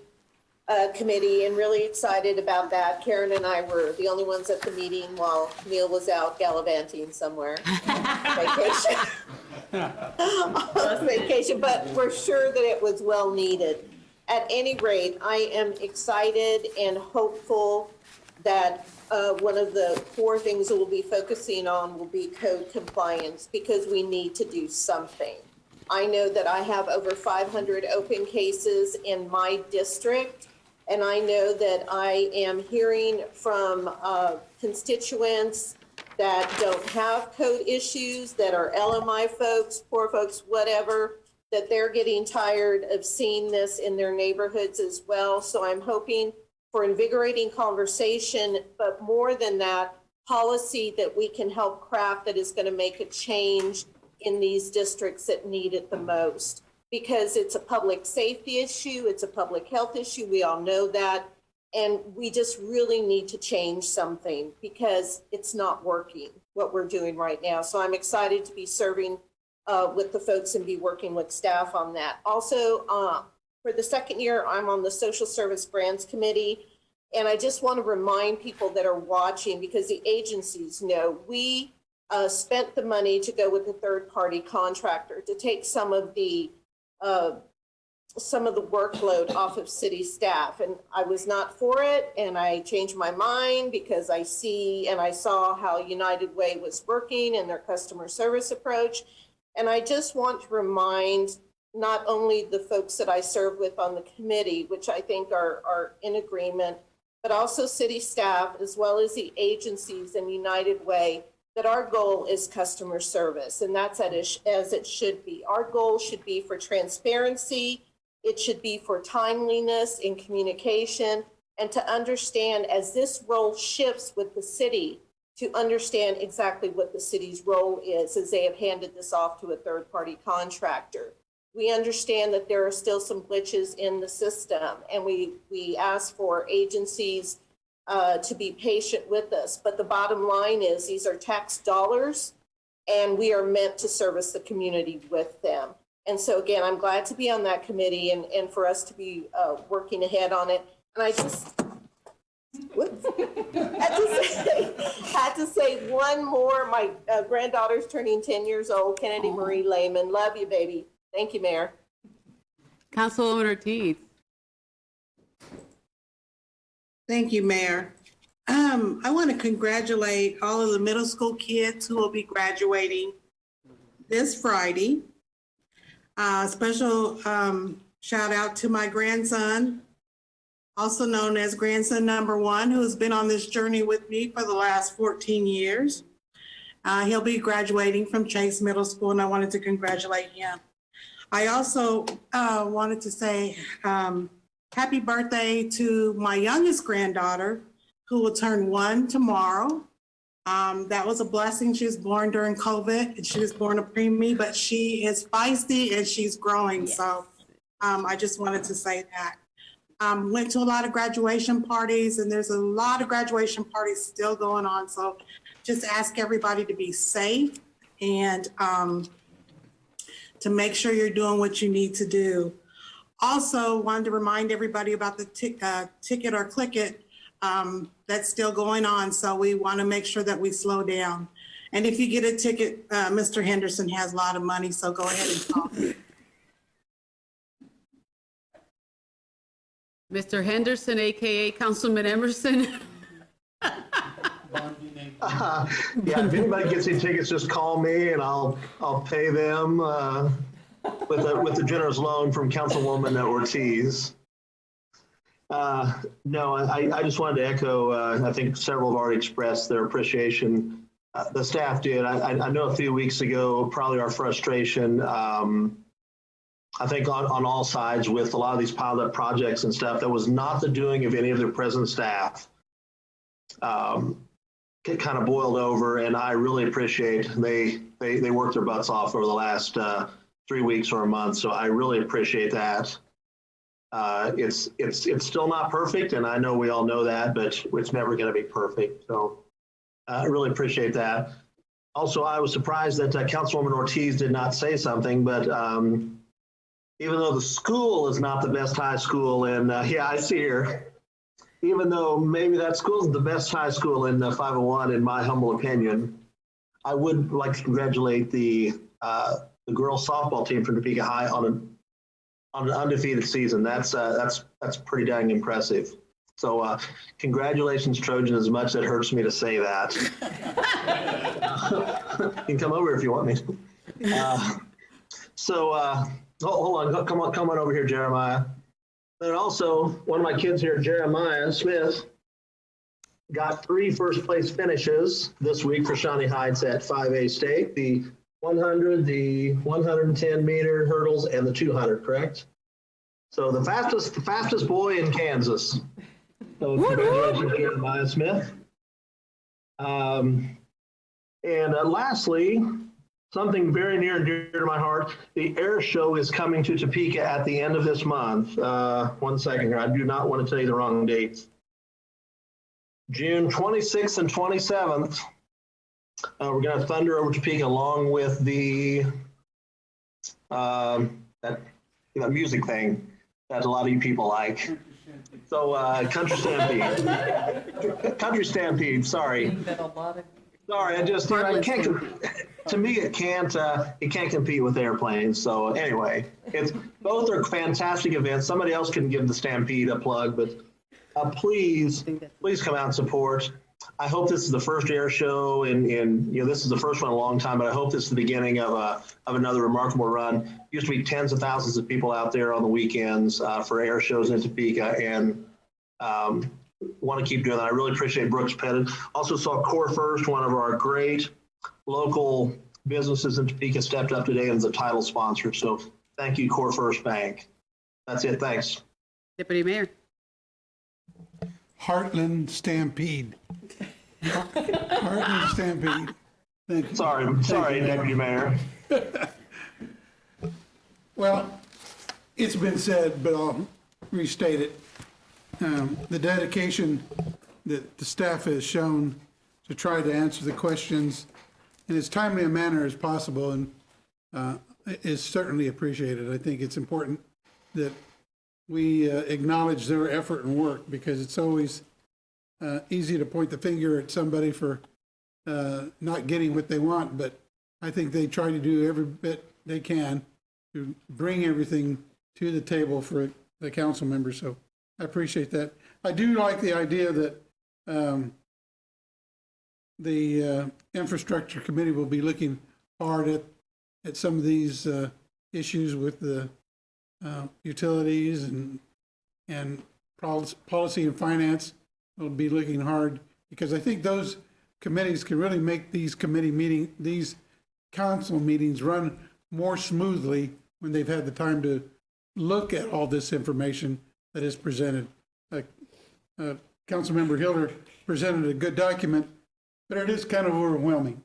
Speaker 14: Committee and really excited about that. Karen and I were the only ones at the meeting while Neil was out gallivanting somewhere. Vacation. On vacation, but we're sure that it was well needed. At any rate, I am excited and hopeful that one of the 4 things that we'll be focusing on will be code compliance, because we need to do something. I know that I have over 500 open cases in my district, and I know that I am hearing from constituents that don't have code issues, that are LMI folks, poor folks, whatever, that they're getting tired of seeing this in their neighborhoods as well. So I'm hoping for invigorating conversation, but more than that, policy that we can help craft that is going to make a change in these districts that need it the most. Because it's a public safety issue, it's a public health issue, we all know that, and we just really need to change something because it's not working, what we're doing right now. So I'm excited to be serving with the folks and be working with staff on that. Also, for the second year, I'm on the Social Service Grants Committee, and I just want to remind people that are watching, because the agencies know, we spent the money to go with a third-party contractor to take some of the workload off of city staff, and I was not for it, and I changed my mind because I saw how United Way was working and their customer service approach, and I just want to remind not only the folks that I serve with on the committee, which I think are in agreement, but also city staff, as well as the agencies and United Way, that our goal is customer service, and that's as it should be. Our goal should be for transparency It should be for timeliness in communication and to understand as this role shifts with the city, to understand exactly what the city's role is as they have handed this off to a third-party contractor. We understand that there are still some glitches in the system, and we ask for agencies to be patient with us. But the bottom line is these are tax dollars, and we are meant to service the community with them. And so again, I'm glad to be on that committee and for us to be working ahead on it. And I just had to say one more. My granddaughter's turning 10 years old, Kennedy Marie Lehman. Love you, baby. Thank you, Mayor.
Speaker 1: Councilwoman Ortiz.
Speaker 16: Thank you, Mayor. I want to congratulate all of the middle school kids who will be graduating this Friday. Special shout out to my grandson, also known as grandson number 1, who has been on this journey with me for the last 14 years. He'll be graduating from Chase Middle School, and I wanted to congratulate him. I also wanted to say happy birthday to my youngest granddaughter, who will turn 1 tomorrow. That was a blessing. She was born during COVID, and she was born a preemie, but she is feisty and she's growing. Yes. So I just wanted to say that. Went to a lot of graduation parties, and there's a lot of graduation parties still going on. So just ask everybody to be safe and to make sure you're doing what you need to do. Also wanted to remind everybody about the ticket or click it that's still going on. So we want to make sure that we slow down. And if you get a ticket, Mr. Henderson has a lot of money, so go ahead and call.
Speaker 1: Mr. Henderson, AKA Councilman Emerson.
Speaker 11: Yeah, if anybody gets any tickets, just call me and I'll pay them with a generous loan from Councilwoman Ortiz. No, I just wanted to echo, I think several have already expressed their appreciation. The staff did. I know a few weeks ago, probably our frustration, I think on all sides with a lot of these piled up projects and stuff, that was not the doing of any of their present staff. It kind of boiled over, and I really appreciate they worked their butts off over the last 3 weeks or a month. So I really appreciate that. It's still not perfect, and I know we all know that, but it's never going to be perfect. So I really appreciate that. Also, I was surprised that Councilwoman Ortiz did not say something, but even though the school is not the best high school in, yeah, I see her. Even though maybe that school is the best high school in 501, in my humble opinion, I would like to congratulate the girls softball team from Topeka High on an undefeated season. That's pretty dang impressive. So congratulations, Trojan, as much as it hurts me to say that. You can come over if you want me. Hold on, come on over here, Jeremiah. And also, one of my kids here, Jeremiah Smith, got 3 first place finishes this week for Shawnee Heights at 5A State, the 100, the 110 meter hurdles, and the 200, correct? So the fastest boy in Kansas. So congratulations, Jeremiah Smith. Lastly, something very near and dear to my heart, the air show is coming to Topeka at the end of this month. 1 second here, I do not want to tell you the wrong dates. June 26th and 27th, we're going to thunder over Topeka along with the that music thing that a lot of you people like. So Country Stampede. Country Stampede, sorry. Sorry, I can't. To me, it can't compete with airplanes. So anyway, both are fantastic events. Somebody else can give the Stampede a plug, but please come out and support. I hope this is the first air show, and this is the first one in a long time. But I hope this is the beginning of another remarkable run. Used to be tens of thousands of people out there on the weekends for air shows in Topeka, and want to keep doing that. I really appreciate Brooks Pettit. Also saw Core First, one of our great local businesses in Topeka, stepped up today and is a title sponsor. So thank you, Core First Bank. That's it, thanks.
Speaker 1: Deputy Mayor.
Speaker 17: Heartland Stampede. Heartland Stampede. Thank you.
Speaker 11: Sorry, Deputy Mayor.
Speaker 17: Well, it's been said, but I'll restate it. The dedication that the staff has shown to try to answer the questions in as timely a manner as possible and is certainly appreciated. I think it's important that we acknowledge their effort and work, because it's always easy to point the finger at somebody for not getting what they want, but I think they try to do every bit they can to bring everything to the table for the council members, so I appreciate that. I do like the idea that the Infrastructure Committee will be looking hard at some of these issues with the utilities and policy and finance. Will be looking hard, because I think those committees can really make these these council meetings run more smoothly when they've had the time to look at all this information that is presented. Councilmember Hilder presented a good document, but it is kind of overwhelming.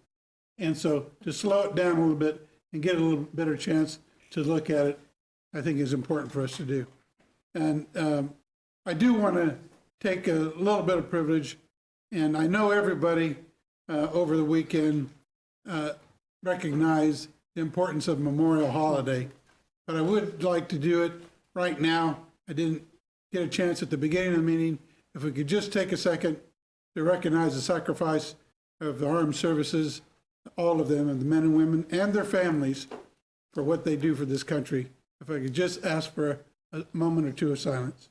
Speaker 17: And so to slow it down a little bit and get a little better chance to look at it, I think is important for us to do. And I do want to take a little bit of privilege, and I know everybody over the weekend recognized the importance of Memorial Holiday, but I would like to do it right now. I didn't get a chance at the beginning of the meeting. If we could just take a second to recognize the sacrifice of the armed services, all of them, and the men and women and their families for what they do for this country. If I could just ask for a moment or two of silence.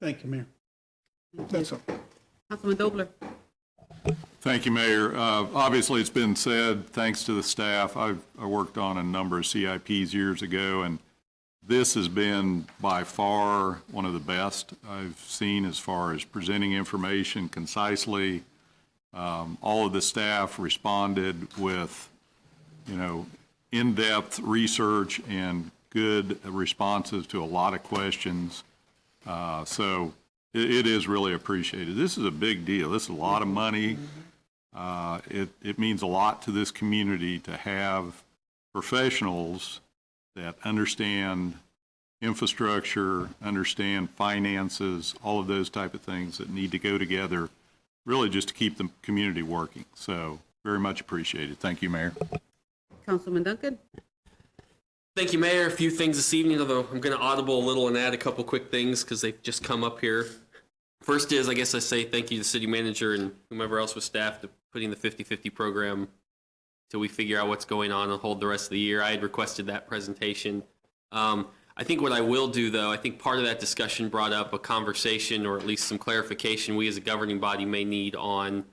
Speaker 17: Thank you, Mayor. That's all.
Speaker 1: Councilman Dobler.
Speaker 12: Thank you, Mayor. Obviously, it's been said, thanks to the staff. I worked on a number of CIPs years ago, and this has been by far one of the best I've seen as far as presenting information concisely. All of the staff responded with, in-depth research and good responses to a lot of questions. So it is really appreciated. This is a big deal. This is a lot of money. It means a lot to this community to have professionals that understand infrastructure, understand finances, all of those type of things that need to go together, really just to keep the community working. So very much appreciated. Thank you, Mayor.
Speaker 1: Councilman Duncan.
Speaker 7: Thank you, Mayor. A few things this evening, although I'm going to audible a little and add a couple quick things because they've just come up here. First is, I guess I say thank you to the city manager and whomever else was staffed to putting the 50-50 program till we figure out what's going on and hold the rest of the year. I had requested that presentation. I think what I will do, though, I think part of that discussion brought up a conversation or at least some clarification we as a governing body may need on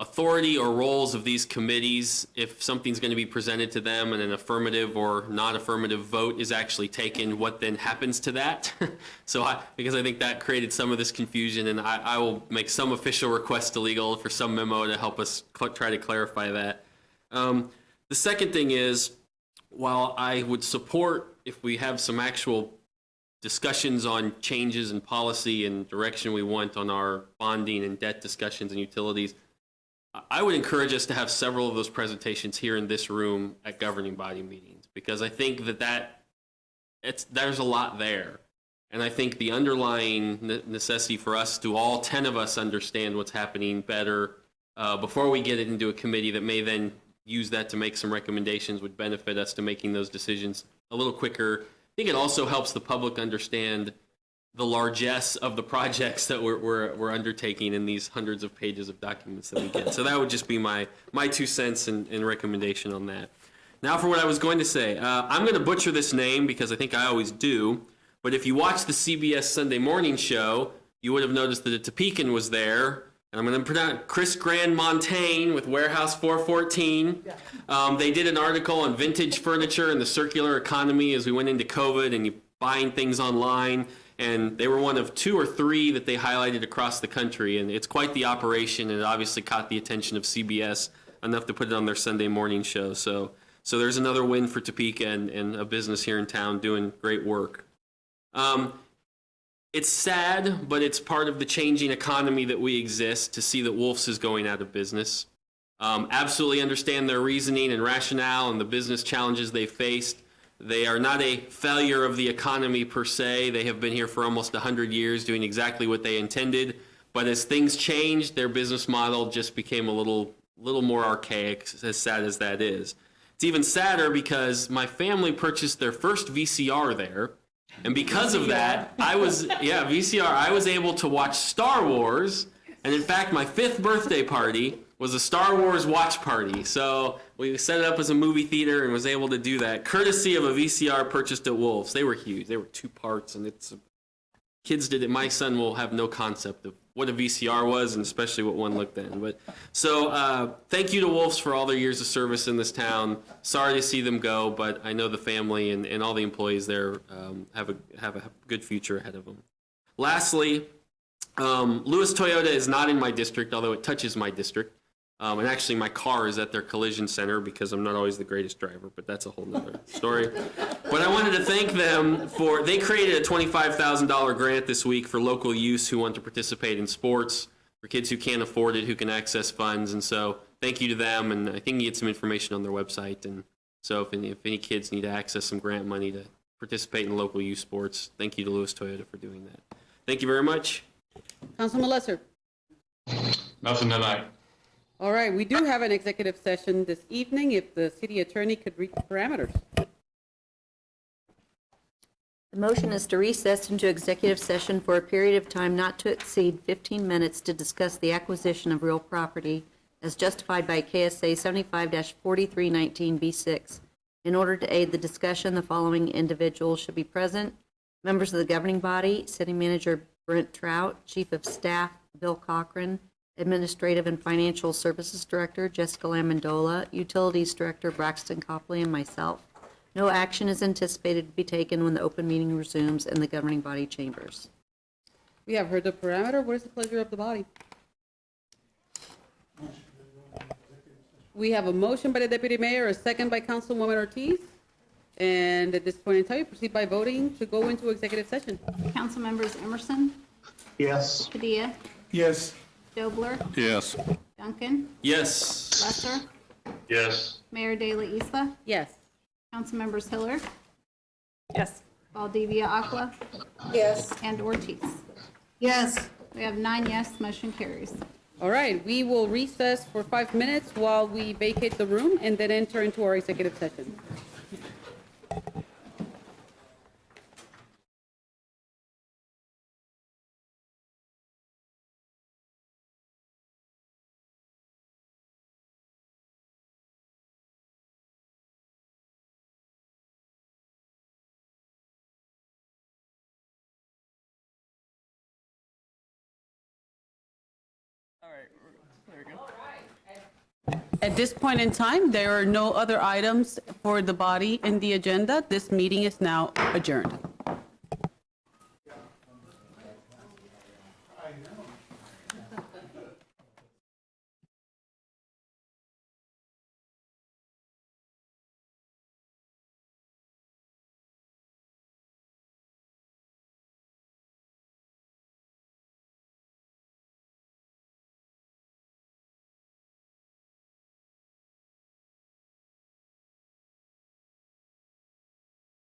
Speaker 7: authority or roles of these committees if something's going to be presented to them and an affirmative or non-affirmative vote is actually taken, what then happens to that? Because I think that created some of this confusion, and I will make some official request to legal for some memo to help us try to clarify that. The second thing is, while I would support if we have some actual discussions on changes in policy and direction we want on our bonding and debt discussions and utilities, I would encourage us to have several of those presentations here in this room at governing body meetings, because I think there's a lot there. And I think the underlying necessity for us to all 10 of us understand what's happening better before we get it into a committee that may then use that to make some recommendations would benefit us to making those decisions a little quicker. I think it also helps the public understand the largesse of the projects that we're undertaking in these hundreds of pages of documents that we get. So that would just be my 2 cents and recommendation on that. Now for what I was going to say. I'm going to butcher this name because I think I always do, but if you watch the CBS Sunday morning show, you would have noticed that a Topeka was there, and I'm going to pronounce Chris Grand Montaigne with Warehouse 414. They did an article on vintage furniture and the circular economy as we went into COVID and you buying things online. And they were one of 2 or 3 that they highlighted across the country. And it's quite the operation, and it obviously caught the attention of CBS enough to put it on their Sunday morning show. So there's another win for Topeka and a business here in town doing great work. It's sad, but it's part of the changing economy that we exist to see that Wolf's is going out of business. Absolutely understand their reasoning and rationale and the business challenges they faced. They are not a failure of the economy per se. They have been here for almost 100 years doing exactly what they intended. But as things changed, their business model just became a little more archaic, as sad as that is. It's even sadder because my family purchased their first VCR there. And because of that, VCR, I was able to watch Star Wars. And in fact, my 5th birthday party was a Star Wars watch party. So we set it up as a movie theater and was able to do that, courtesy of a VCR purchased at Wolf's. They were huge. They were 2 parts, and kids did it. My son will have no concept of what a VCR was, and especially what one looked at. But so thank you to Wolf's for all their years of service in this town. Sorry to see them go, but I know the family and all the employees there have a good future ahead of them. Lastly, Lewis Toyota is not in my district, although it touches my district. And actually, my car is at their collision center because I'm not always the greatest driver, but that's a whole nother story. But I wanted to thank them they created a $25,000 grant this week for local youths who want to participate in sports, for kids who can't afford it, who can access funds. And so thank you to them, and I think you can get some information on their website. And so if any kids need to access some grant money to participate in local youth sports, thank you to Lewis Toyota for doing that. Thank you very much.
Speaker 1: Councilman Lesser.
Speaker 12: Nothing tonight.
Speaker 1: All right, we do have an executive session this evening. If the city attorney could read the parameters.
Speaker 8: The motion is to recess into executive session for a period of time not to exceed 15 minutes to discuss the acquisition of real property as justified by KSA 75-4319B6. In order to aid the discussion, the following individuals should be present: members of the governing body, City Manager Brent Trout, Chief of Staff Bill Cochran, Administrative and Financial Services Director Jessica Lamondola, Utilities Director Braxton Copley, and myself. No action is anticipated to be taken when the open meeting resumes in the governing body chambers.
Speaker 1: We have heard the parameter. What is the pleasure of the body? We have a motion by the Deputy Mayor, a second by Councilwoman Ortiz. And at this point in time, we proceed by voting to go into executive session.
Speaker 4: Council members Emerson,
Speaker 11: Yes.
Speaker 4: Padilla,
Speaker 17: Yes.
Speaker 4: Dobler,
Speaker 12: Yes.
Speaker 4: Duncan,
Speaker 7: Yes.
Speaker 4: Lesser,
Speaker 12: Yes.
Speaker 4: Mayor De La Isla,
Speaker 1: Yes.
Speaker 4: Council members Hiller,
Speaker 2: Yes.
Speaker 4: Valdivia Aqua,
Speaker 14: Yes.
Speaker 4: and Ortiz.
Speaker 16: Yes.
Speaker 4: We have 9 yes, motion carries.
Speaker 1: All right, we will recess for 5 minutes while we vacate the room and then enter into our executive session.
Speaker 2: All right, there we go.
Speaker 1: At this point in time, there are no other items for the body in the agenda. This meeting is now adjourned.